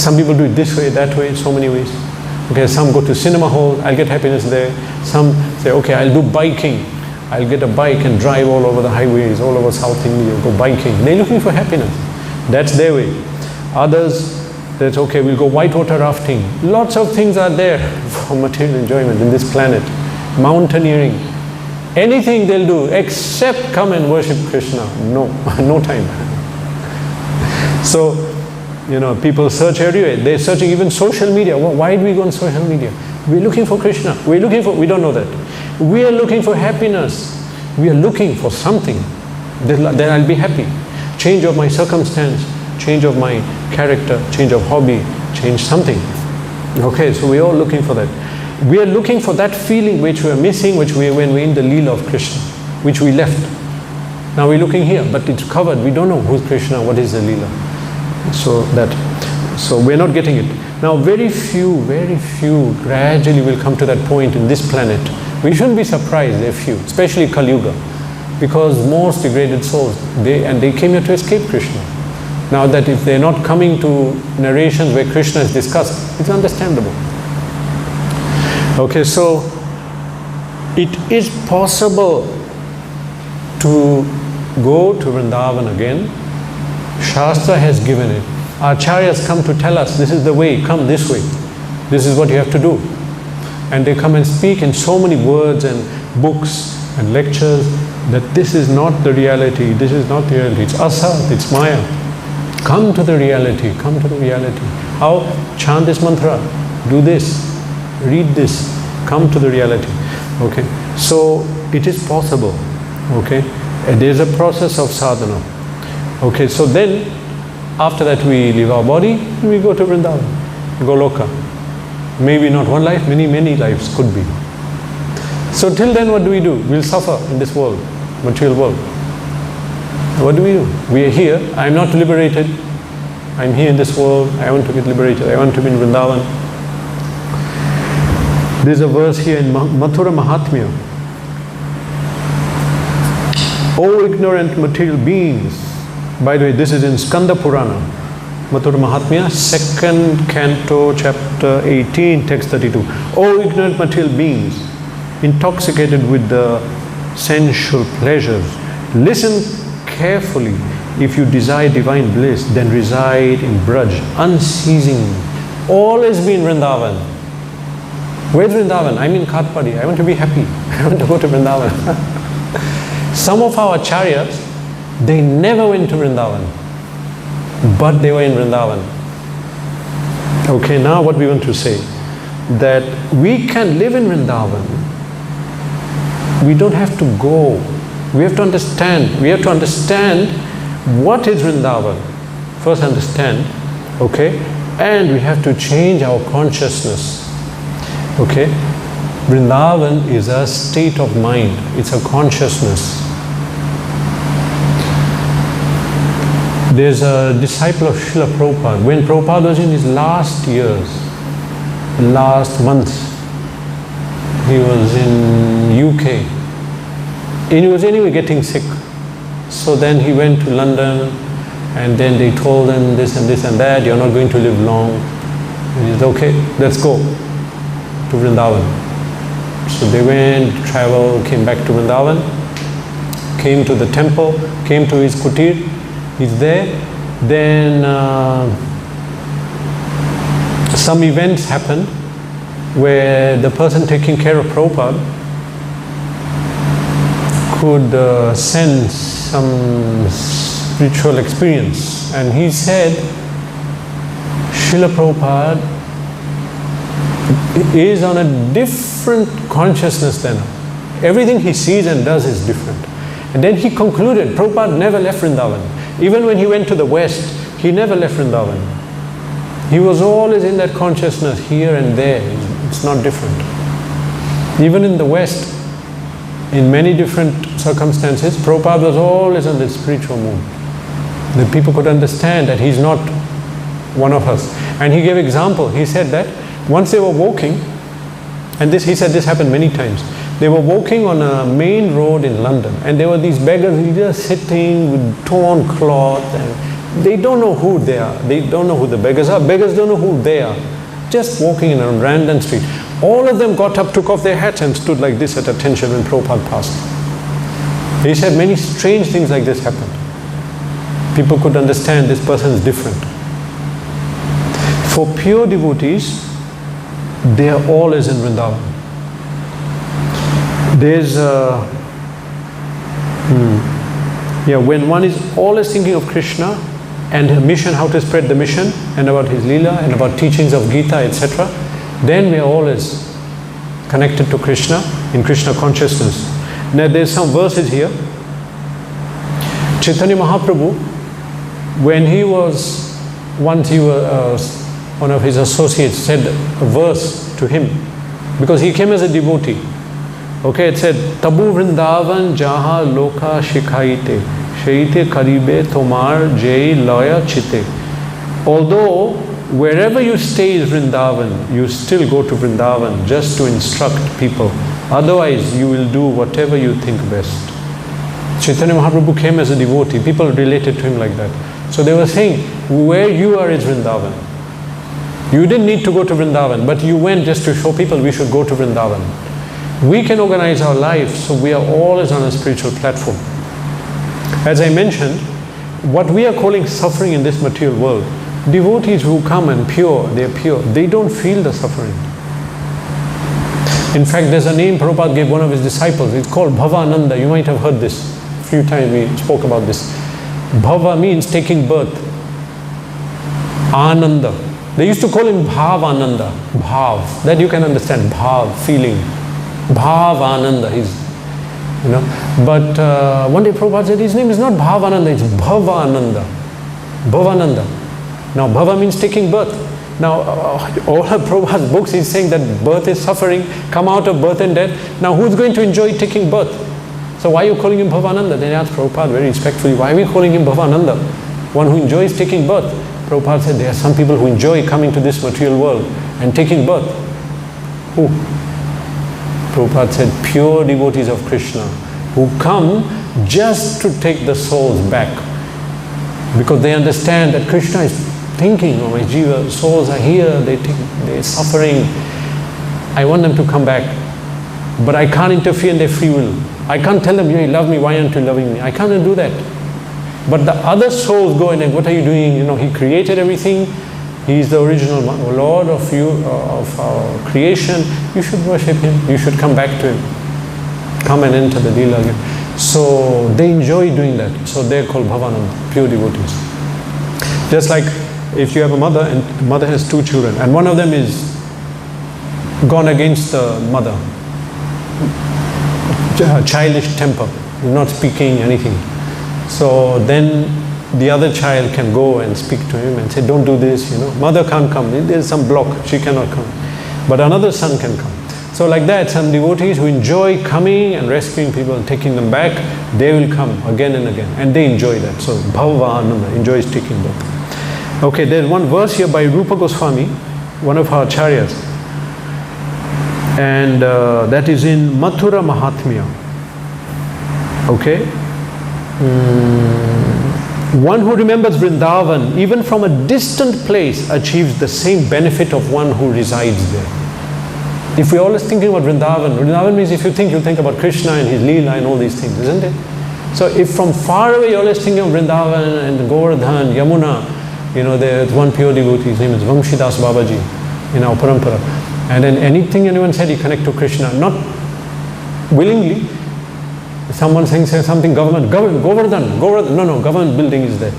Some people do it this way, that way, so many ways. Okay, some go to cinema hall, I'll get happiness there. Some say, okay, I'll do biking. I'll get a bike and drive all over the highways, all over South India, go biking. They're looking for happiness. That's their way. Others, that's okay, we'll go whitewater rafting. Lots of things are there for material enjoyment in this planet. Mountaineering. Anything they'll do except come and worship Krishna. No, no time. So, you know, people search everywhere. They're searching even social media. Why do we go on social media? We're looking for Krishna. We don't know that. We are looking for happiness. We are looking for something. Then I'll be happy. Change of my circumstance, change of my character, change of hobby, change something. Okay, so we're all looking for that. We are looking for that feeling which we are missing, when we're in the Leela of Krishna, which we left. Now we're looking here, but it's covered. We don't know who's Krishna, what is the Leela. So we're not getting it. Now very few gradually will come to that point in this planet. We shouldn't be surprised, they're few, especially Kali Yuga, because most degraded souls, they came here to escape Krishna. Now that if they're not coming to narrations where Krishna is discussed, it's understandable. Okay, so it is possible to go to Vrindavan again. Shastra has given it. Acharyas come to tell us, this is the way, come this way. This is what you have to do. And they come and speak in so many words and books and lectures that this is not the reality, this is not the reality, it's asat, it's maya. Come to the reality, come to the reality. How? Chant this mantra, do this, read this, come to the reality. Okay, so it is possible. Okay, and there is a process of sadhana. Okay, so then after that we leave our body and we go to Vrindavan, Goloka. Maybe not one life, many lives could be. So till then what do? We'll suffer in this world, material world. What do? We are here. I'm not liberated. I'm here in this world. I want to get liberated. I want to be in Vrindavan. There's a verse here in Mathura Mahatmya. O ignorant material beings. By the way, this is in Skanda Purana. Mathura Mahatmya, 2nd canto, chapter 18, text 32. O ignorant material beings, intoxicated with the sensual pleasures, listen carefully. If you desire divine bliss, then reside in Braj, unceasingly. Always be in Vrindavan. Where's Vrindavan? I'm in Khatpadi. I want to be happy. I want to go to Vrindavan. Some of our acharyas, they never went to Vrindavan, but they were in Vrindavan. Okay, now what we want to say, that we can live in Vrindavan. We don't have to go. We have to understand. We have to understand what is Vrindavan. First understand, okay? And we have to change our consciousness, okay? Vrindavan is a state of mind. It's a consciousness. There's a disciple of Srila Prabhupada. When Prabhupada was in his last years, last months, he was in UK. And he was anyway getting sick. So then he went to London, and then they told him this and this and that, you're not going to live long. And he said, okay, let's go to Vrindavan. So they went, traveled, came back to Vrindavan, came to the temple, came to his kutir. He's there. Then some events happened where the person taking care of Prabhupada could sense some spiritual experience. And he said, Srila Prabhupada is on a different consciousness than us. Everything he sees and does is different. And then he concluded, Prabhupada never left Vrindavan. Even when he went to the West, he never left Vrindavan. He was always in that consciousness here and there. It's not different. Even in the West, in many different circumstances, Prabhupada was always on the spiritual mood. The people could understand that he's not one of us. And he gave example. He said that once they were walking, and this, he said this happened many times. They were walking on a main road in London, and there were these beggars just sitting with torn cloth, and they don't know who they are. They don't know who the beggars are. Beggars don't know who they are. Just walking in a random street. All of them got up, took off their hats, and stood like this at attention when Prabhupada passed. He said many strange things like this happened. People could understand this person is different. For pure devotees, they are always in Vrindavan. There's when one is always thinking of Krishna and her mission, how to spread the mission, and about his Leela, and about teachings of Gita, etc., then we are always connected to Krishna, in Krishna consciousness. Now there's some verses here. Chaitanya Mahaprabhu, when he was, once he was, one of his associates said a verse to him, because he came as a devotee. Okay, it said, Tabu Vrindavan Jaha Loka Shikhaite, Shaite Karibe Tomar Jai Laya Chite. Although wherever you stay is Vrindavan, you still go to Vrindavan just to instruct people. Otherwise, you will do whatever you think best. Chaitanya Mahaprabhu came as a devotee. People related to him like that. So they were saying, where you are is Vrindavan. You didn't need to go to Vrindavan, but you went just to show people we should go to Vrindavan. We can organize our life so we are always on a spiritual platform. As I mentioned, what we are calling suffering in this material world, Devotees who come and they're pure, they don't feel the suffering. In fact, there's a name Prabhupada gave one of his disciples. It's called Bhavananda. You might have heard this. A few times we spoke about this. Bhava means taking birth. Ananda. They used to call him Bhavananda. Bhav. That you can understand. Bhav, feeling. Bhavananda. But one day Prabhupada said his name is not Bhavananda, it's Bhavananda. Bhavananda. Now Bhava means taking birth. Now all of Prabhupada's books is saying that birth is suffering, come out of birth and death. Now who's going to enjoy taking birth? So why are you calling him Bhavananda? Then I asked Prabhupada very respectfully, why are we calling him Bhavananda? One who enjoys taking birth. Prabhupada said there are some people who enjoy coming to this material world and taking birth. Who? Prabhupada said pure devotees of Krishna who come just to take the souls back. Because they understand that Krishna is thinking, oh my jiva, souls are here, they're suffering. I want them to come back. But I can't interfere in their free will. I can't tell them, you love me, why aren't you loving me? I can't do that. But the other souls go in and what are you doing? He created everything. He is the original Lord of our creation. You should worship Him. You should come back to Him. Come and enter the Leela again. So they enjoy doing that. So they're called Bhavananda, pure devotees. Just like if you have a mother and the mother has two children and one of them is gone against the mother, childish temper, not speaking anything. So then the other child can go and speak to him and say, don't do this, Mother can't come, there's some block, she cannot come. But another son can come. So like that, some devotees who enjoy coming and rescuing people and taking them back, they will come again and again. And they enjoy that. So Bhava Ananda enjoys taking birth. Okay, there's one verse here by Rupa Goswami, one of our acharyas. And that is in Mathura Mahatmya. Okay? One who remembers Vrindavan, even from a distant place, achieves the same benefit of one who resides there. If we're always thinking about Vrindavan means if you think, you'll think about Krishna and his Leela and all these things, isn't it? So if from far away you're always thinking of Vrindavan and Govardhan, Yamuna, there's one pure devotee, his name is Vamshidas Babaji in our parampara. And then anything anyone said, you connect to Krishna, not willingly. Someone saying something, Govardhan, no, government building is there.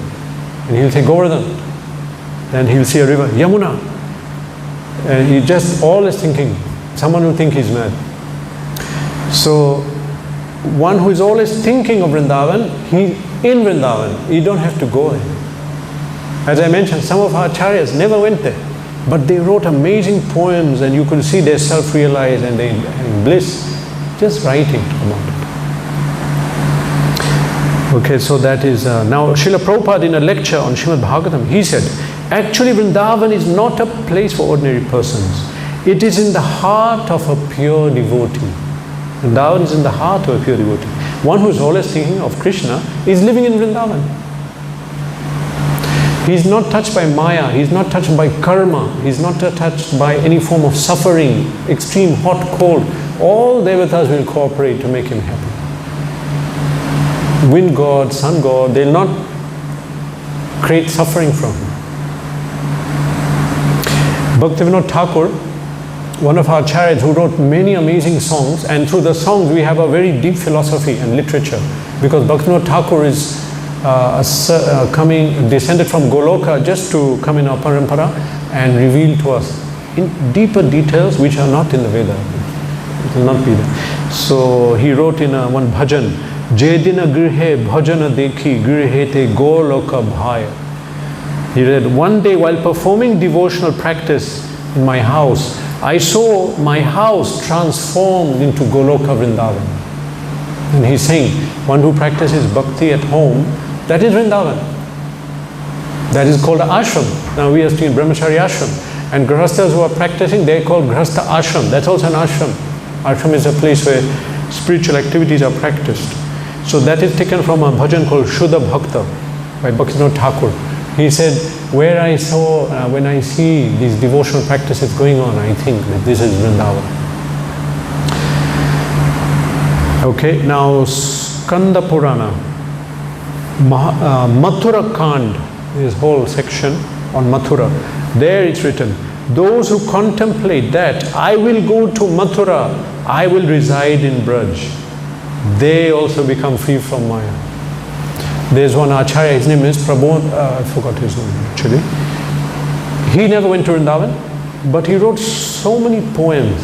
And he'll say Govardhan. Then he'll see a river, Yamuna. And he just always thinking, someone will think he's mad. So, one who is always thinking of Vrindavan, he in Vrindavan, you don't have to go there. As I mentioned, some of our acharyas never went there. But they wrote amazing poems and you could see they're self-realized and they're in bliss, just writing about it. Okay, so that is, now Srila Prabhupada in a lecture on Srimad Bhagavatam, he said, actually Vrindavan is not a place for ordinary persons. It is in the heart of a pure devotee. Vrindavan is in the heart of a pure devotee. One who is always thinking of Krishna is living in Vrindavan. He is not touched by Maya, he is not touched by karma, he is not touched by any form of suffering, extreme hot, cold. All devatas will cooperate to make him happy. Wind god, sun god, they will not create suffering from him. Bhaktivinoda Thakur, one of our acharyas who wrote many amazing songs, and through the songs we have a very deep philosophy and literature, because Bhaktivinoda Thakur is descended from Goloka just to come in our parampara and reveal to us in deeper details which are not in the Veda. It will not be there. So he wrote in one bhajan, Jedina grihe bhajana dekhi grihete goloka bhaya. He read, one day while performing devotional practice in my house, I saw my house transformed into Goloka Vrindavan. And he's saying, one who practices bhakti at home, that is Vrindavan. That is called an ashram. Now we are still in Brahmachari ashram. And grahasthas who are practicing, they are called grahastha ashram. That's also an ashram. Ashram is a place where spiritual activities are practiced. So that is taken from a bhajan called Shuddha Bhakta by Bhaktivinoda Thakur. He said, where I saw, when I see these devotional practices going on, I think that this is Vrindavan. Okay, now Skanda Purana, Mathura Kand, this whole section, on Mathura. There it's written, those who contemplate that, I will go to Mathura, I will reside in Braj. They also become free from Maya. There's one Acharya, his name is Prabodh, I forgot his name actually. He never went to Vrindavan, but he wrote so many poems.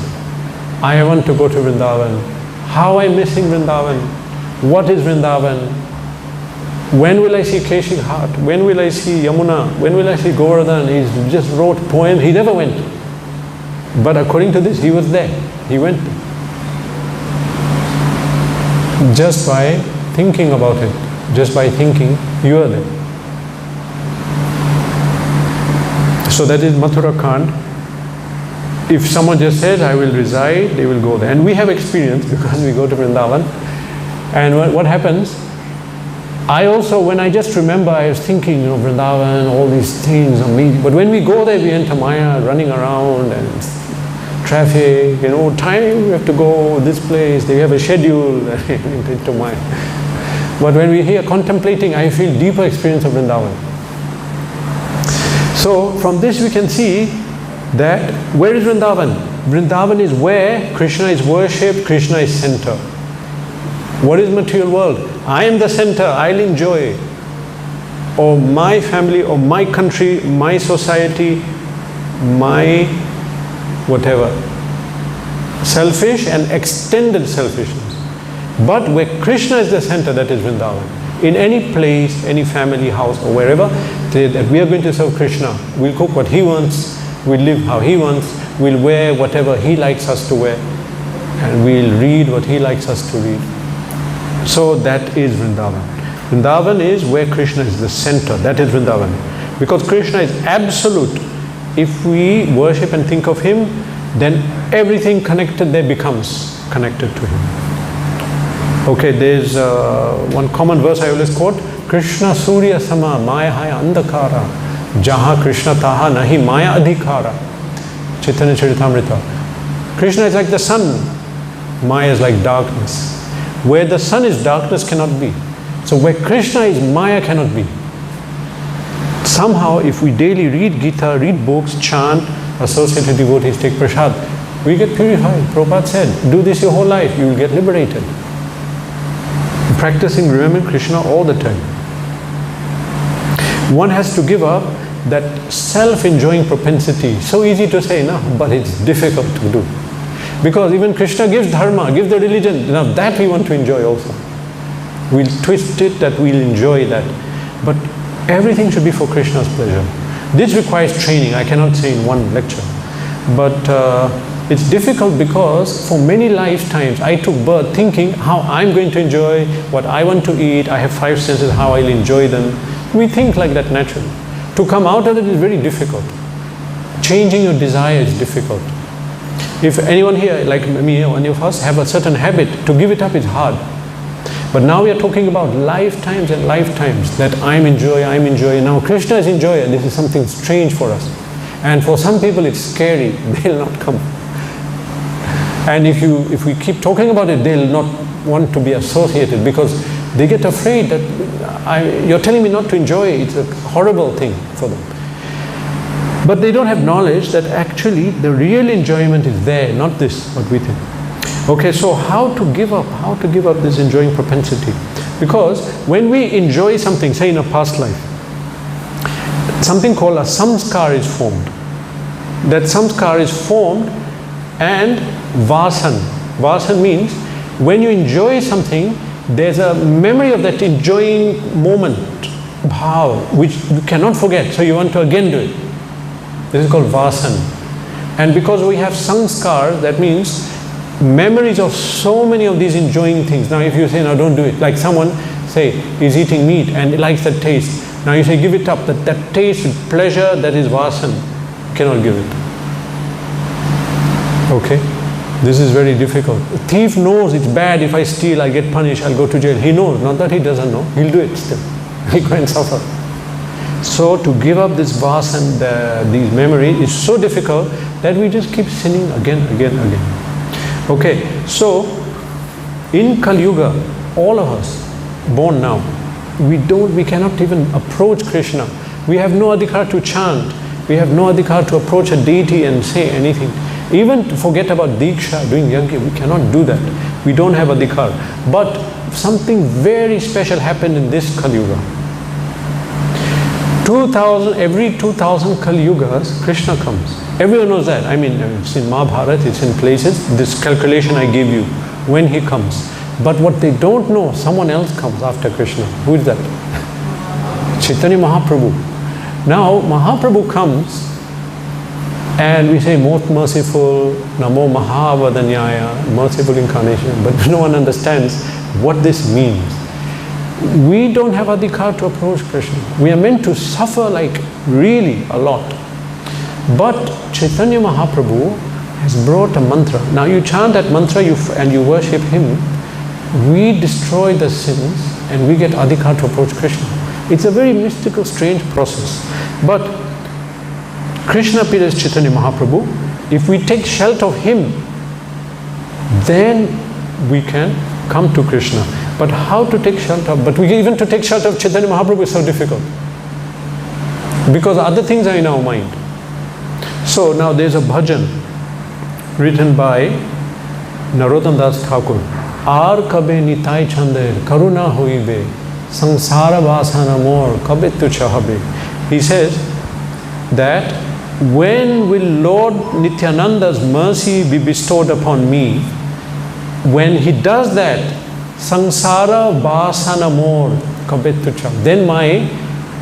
I want to go to Vrindavan. How I'm missing Vrindavan. What is Vrindavan? When will I see Keshi Ghat? When will I see Yamuna? When will I see Govardhan? He just wrote poems. He never went. But according to this, he was there. He went there. Just by thinking about it, just by thinking, you are there. So that is Mathura Kand. If someone just says, I will reside, they will go there. And we have experience because we go to Vrindavan. And what happens, I also, when I just remember, I was thinking, Vrindavan, all these things on me. But when we go there, we enter Maya, running around and traffic, time, we have to go this place, they have a schedule, into Maya. But when we hear contemplating, I feel deeper experience of Vrindavan. So from this we can see that, where is Vrindavan? Vrindavan is where Krishna is worshipped, Krishna is center. What is material world? I am the center, I'll enjoy. Or my family, or my country, my society, my whatever. Selfish and extended selfishness. But where Krishna is the center, that is Vrindavan. In any place, any family, house or wherever, that we are going to serve Krishna. We'll cook what he wants, we'll live how he wants, we'll wear whatever he likes us to wear, and we'll read what he likes us to read. So that is Vrindavan. Vrindavan is where Krishna is the center, that is Vrindavan. Because Krishna is absolute. If we worship and think of him, then everything connected there becomes connected to him. Okay, there's one common verse I always quote, Krishna Surya Sama Maya Haya Andhakara Jaha Krishna Taha Nahi Maya Adhikara. Chaitanya Charitamrita. Krishna is like the sun, Maya is like darkness. Where the sun is, darkness cannot be. So where Krishna is, Maya cannot be. Somehow, if we daily read Gita, read books, chant, associated devotees, take prasad, we get purified. Prabhupada said, do this your whole life, you will get liberated. Practicing, remembering Krishna all the time. One has to give up that self-enjoying propensity. So easy to say, no, but it's difficult to do. Because even Krishna gives dharma, gives the religion, now that we want to enjoy also. We'll twist it that we'll enjoy that. But everything should be for Krishna's pleasure. This requires training, I cannot say in one lecture. But it's difficult because for many lifetimes I took birth thinking how I'm going to enjoy, what I want to eat, I have 5 senses, how I'll enjoy them. We think like that naturally. To come out of it is very difficult. Changing your desire is difficult. If anyone here, like me or any of us, have a certain habit, to give it up is hard. But now we are talking about lifetimes and lifetimes that I'm enjoying. Now Krishna is enjoyer. This is something strange for us. And for some people it's scary. They'll not come. And if we keep talking about it, they'll not want to be associated because they get afraid that you're telling me not to enjoy. It's a horrible thing for them. But they don't have knowledge that actually the real enjoyment is there, not this, what we think. Okay, so how to give up this enjoying propensity? Because when we enjoy something, say in a past life, something called a samskar is formed. That samskar is formed and vasan. Vasan means when you enjoy something, there's a memory of that enjoying moment, bhav, which you cannot forget, so you want to again do it. This is called vasan. And because we have samskar, that means memories of so many of these enjoying things. Now if you say, no, don't do it. Like someone, say, is eating meat and he likes that taste. Now you say, give it up. That taste, pleasure, that is vasan. You cannot give it. Okay? This is very difficult. A thief knows it's bad. If I steal, I get punished, I'll go to jail. He knows. Not that he doesn't know. He'll do it still. He'll go and suffer. So to give up this vasan, these memories, is so difficult that we just keep sinning again. Okay, so in Kali Yuga, all of us born now, we cannot even approach Krishna We have no adhikar to chant. We have no adhikar to approach a deity and say anything. Even to forget about diksha, doing yajna, we cannot do that. We don't have adhikar. But something very special happened in this Kali Yuga. Every 2000 Kali Yugas, Krishna comes. Everyone knows that. I mean, it's in Mahabharata, it's in places. This calculation I gave you, when he comes. But what they don't know, someone else comes after Krishna. Who is that? Chaitanya Mahaprabhu. Now, Mahaprabhu comes and we say, most merciful, Namo Mahavadanyaya, merciful incarnation. But no one understands what this means. We don't have adhikar to approach Krishna. We are meant to suffer like really a lot. But Chaitanya Mahaprabhu has brought a mantra. Now you chant that mantra and you worship him, we destroy the sins and we get adhikar to approach Krishna. It's a very mystical, strange process. But Krishna appears as Chaitanya Mahaprabhu. If we take shelter of him, then we can come to Krishna. But how to take shelter? But even to take shelter of Chaitanya Mahaprabhu is so difficult. Because other things are in our mind. So now there's a bhajan written by Narottam Das Thakur. Ar kabe nitai chande karuna hoibe sansara vasana mor kabe tu chahabe. He says that when will Lord Nityananda's mercy be bestowed upon me? When he does that, sansara vasana mor kabe tu chahabe. Then my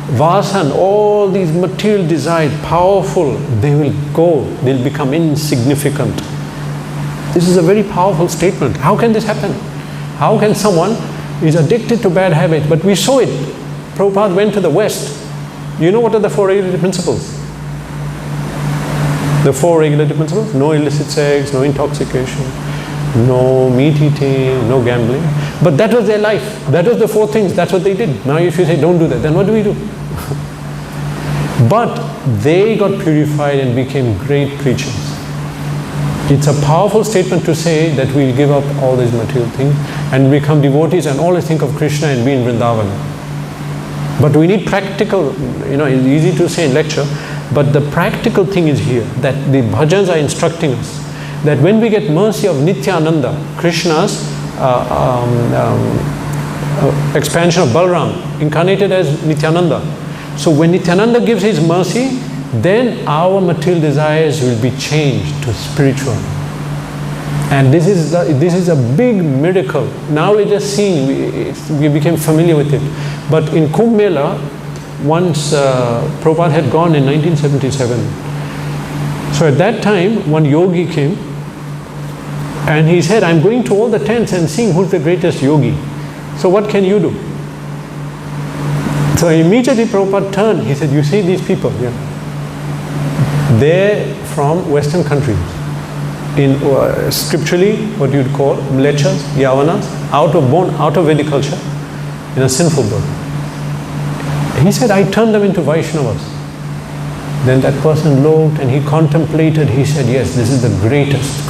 vasan, all these material desires, powerful, they will go, they'll become insignificant. This is a very powerful statement. How can this happen? How can someone is addicted to bad habits? But we saw it. Prabhupada went to the West. You know what are the 4 regulative principles? The 4 regulative principles? No illicit sex, no intoxication, no meat eating, no gambling. But that was their life. That was the 4 things. That's what they did. Now if you say don't do that, then what do we do? But they got purified and became great preachers. It's a powerful statement to say that we'll give up all these material things and become devotees and always think of Krishna and be in Vrindavan. But we need practical, it's easy to say in lecture, but the practical thing is here, that the bhajans are instructing us that when we get mercy of Nityananda, Krishna's expansion of Balaram, incarnated as Nityananda. So when Nityananda gives his mercy, then our material desires will be changed to spiritual. And this is a big miracle. Now we're just seeing, we became familiar with it. But in Kumbh Mela, once Prabhupada had gone in 1977. So at that time, one yogi came and he said, I'm going to all the tents and seeing who's the greatest yogi. So what can you do? So immediately Prabhupada turned, he said, you see these people here? They're from Western countries. In scripturally, what you'd call mlechas, yavanas, out of Vedic culture, in a sinful birth. He said, I turned them into Vaishnavas. Then that person looked and he contemplated, he said, yes, this is the greatest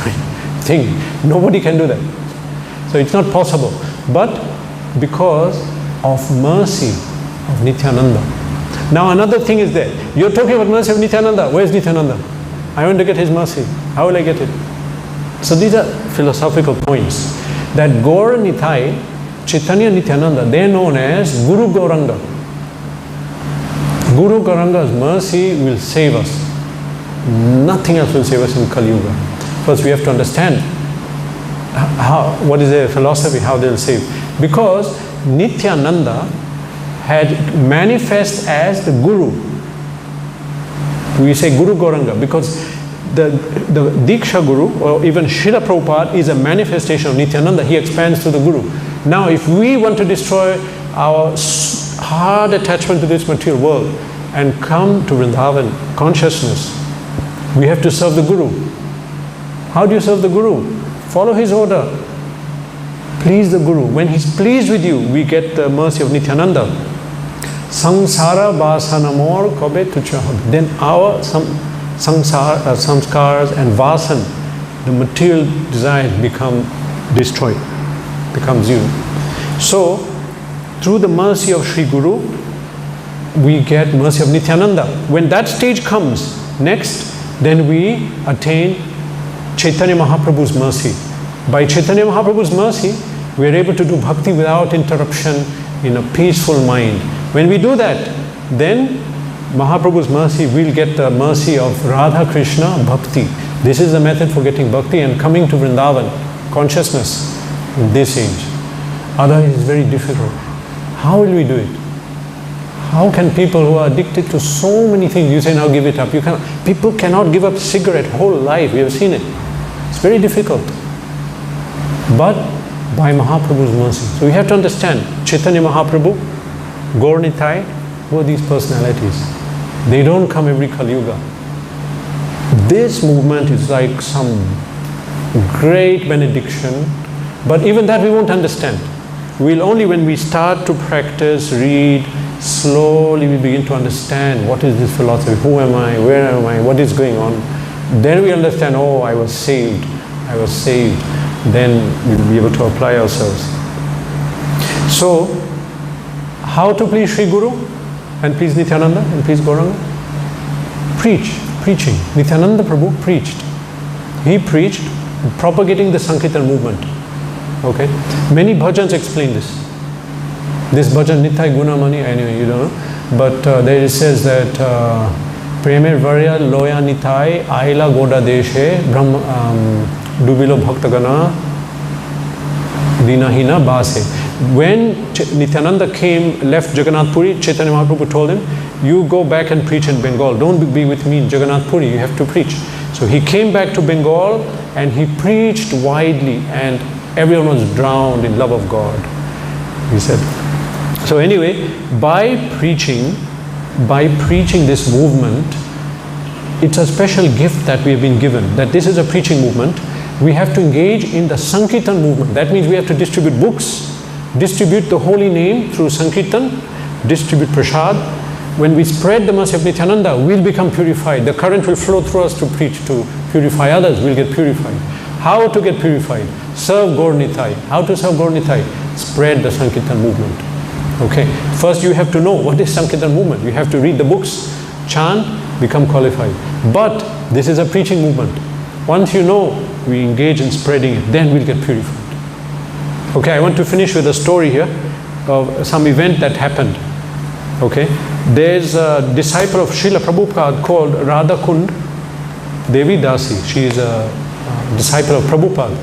thing. Nobody can do that. So it's not possible. But because of mercy of Nityananda. Now another thing is there. You're talking about mercy of Nityananda. Where's Nityananda? I want to get his mercy. How will I get it? So these are philosophical points. That Gaura Nitai, Chaitanya Nityananda, they are known as Guru Gauranga. Guru Gauranga's mercy will save us. Nothing else will save us in Kali Yuga. First we have to understand what is their philosophy, how they will save. Because Nityananda had manifest as the Guru. We say Guru Gauranga because the Diksha Guru or even Srila Prabhupada is a manifestation of Nityananda. He expands to the Guru. Now if we want to destroy our hard attachment to this material world and come to Vrindavan consciousness, we have to serve the Guru. How do you serve the Guru? Follow his order. Please the Guru. When he's pleased with you, we get the mercy of Nityananda. Samsara vasanamor kabe tuchahab. Then our samskars and vasan, the material desires become destroyed, becomes you. So, through the mercy of Sri Guru, we get mercy of Nityananda. When that stage comes, next, then we attain Chaitanya Mahaprabhu's mercy. By Chaitanya Mahaprabhu's mercy, we are able to do bhakti without interruption in a peaceful mind. When we do that, then Mahaprabhu's mercy, we'll get the mercy of Radha Krishna Bhakti. This is the method for getting bhakti and coming to Vrindavan, consciousness in this age. Otherwise it's very difficult. How will we do it? How can people who are addicted to so many things, you say now give it up. People cannot give up cigarette whole life, we have seen it. It's very difficult. But by Mahaprabhu's mercy. So we have to understand, Chaitanya Mahaprabhu, Gaur Nitai, who are these personalities? They don't come every Kali Yuga. This movement is like some great benediction, but even that we won't understand. We'll only, when we start to practice, read, slowly we begin to understand what is this philosophy, who am I, where am I, what is going on. Then we understand, oh, I was saved. Then we'll be able to apply ourselves. So, how to please Sri Guru and please Nityananda and please Gauranga? Preaching. Nityananda Prabhu preached. He preached propagating the Sankirtan movement. Okay? Many bhajans explain this. This bhajan, Nitai Gunamani, anyway, you don't know. But there it says that Premer Varya Loya Nitai Aila Goda Deshe Dubilo Bhaktagana Dinahina Base. When Nityananda left Jagannath Puri, Chaitanya Mahaprabhu told him, you go back and preach in Bengal. Don't be with me in Jagannath Puri, you have to preach. So he came back to Bengal and he preached widely and everyone was drowned in love of God, he said. So anyway, by preaching this movement, it's a special gift that we have been given, that this is a preaching movement. We have to engage in the Sankirtan movement. That means we have to distribute books, distribute the holy name through Sankirtan, distribute prasad. When we spread the mercy of Nityananda, we'll become purified. The current will flow through us to preach, to purify others, we'll get purified. How to get purified? Serve Gaur Nitai. How to serve Gaur Nitai? Spread the Sankirtan movement. Okay, first you have to know what is Sankirtan movement. You have to read the books, chant, become qualified. But this is a preaching movement. Once you know, we engage in spreading it, then we'll get purified. Okay, I want to finish with a story here of some event that happened. Okay, there's a disciple of Srila Prabhupada called Radha Kund Devi Dasi. She is a disciple of Prabhupada.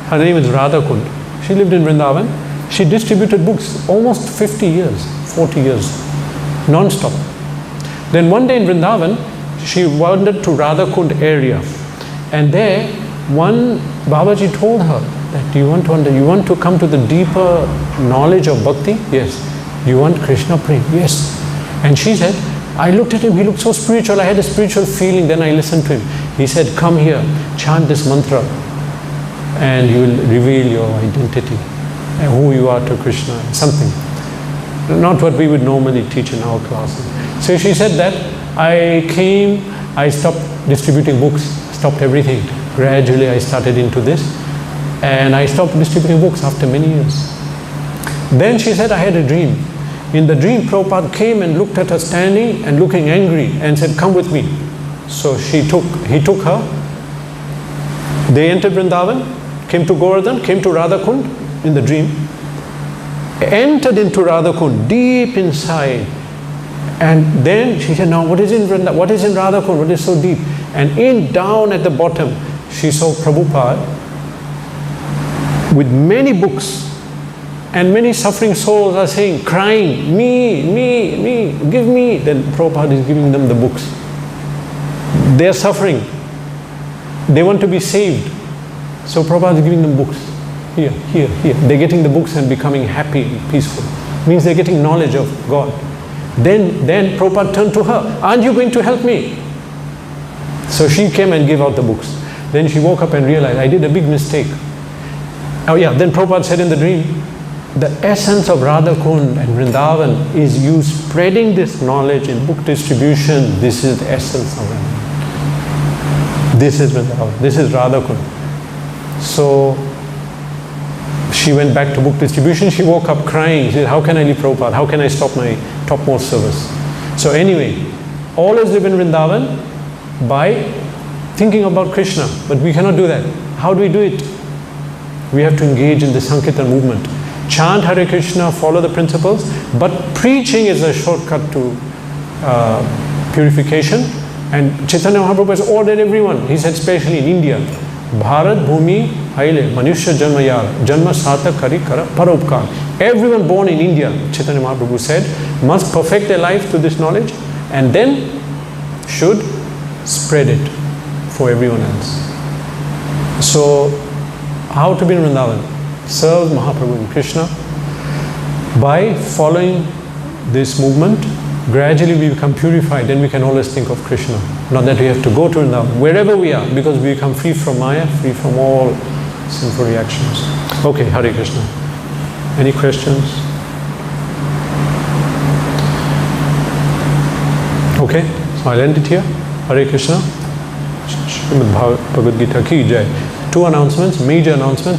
Her name is Radha Kund. She lived in Vrindavan. She distributed books almost 50 years, 40 years, non-stop. Then one day in Vrindavan, she wandered to Radha Kund area. And there, one Babaji told her that you want to come to the deeper knowledge of bhakti? Yes. You want Krishna prem? Yes. And she said, I looked at him, he looked so spiritual, I had a spiritual feeling, then I listened to him. He said, come here, chant this mantra, and you will reveal your identity, and who you are to Krishna, something. Not what we would normally teach in our classes. So she said that, I came, I stopped distributing books, stopped everything. Gradually I started into this, and I stopped distributing books after many years. Then she said, I had a dream. In the dream, Prabhupada came and looked at her standing and looking angry and said, come with me. So he took her. They entered Vrindavan, came to Govardhan, came to Radha Kund in the dream, entered into Radha Kund deep inside. And then she said, now what is in Radha Kund? What is so deep? And down at the bottom, she saw Prabhupada with many books. And many suffering souls are saying, crying, me, give me. Then Prabhupada is giving them the books. They are suffering. They want to be saved. So Prabhupada is giving them books. Here. They're getting the books and becoming happy and peaceful. Means they're getting knowledge of God. Then Prabhupada turned to her, aren't you going to help me? So she came and gave out the books. Then she woke up and realized, I did a big mistake. Oh yeah, then Prabhupada said in the dream, the essence of Radha Kund and Vrindavan is you spreading this knowledge in book distribution. This is the essence of Vrindavan. This is Vrindavan. This is Radha Kund. So she went back to book distribution. She woke up crying. She said, how can I leave Prabhupada? How can I stop my topmost service. So anyway, always live in Vrindavan by thinking about Krishna, but we cannot do that. How do we do it? We have to engage in the Sankirtan movement. Chant Hare Krishna, follow the principles, but preaching is a shortcut to purification. And Chaitanya Mahaprabhu has ordered everyone. He said, especially in India, Bharat Bhumi Aile Manushya Janma Yar Janma Satak Kari Kara Paropkar. Everyone born in India, Chaitanya Mahaprabhu said, must perfect their life to this knowledge and then should spread it for everyone else. So, how to be in Vrindavan? Serve Mahaprabhu and Krishna by following this movement. Gradually we become purified, then we can always think of Krishna. Not that we have to go to Vrindavan, wherever we are, because we become free from Maya, free from all sinful reactions. Okay, Hare Krishna. Any questions? Okay, so I'll end it here. Hare Krishna. Srimad Bhagavad Gita ki jai. Two announcements, major announcements.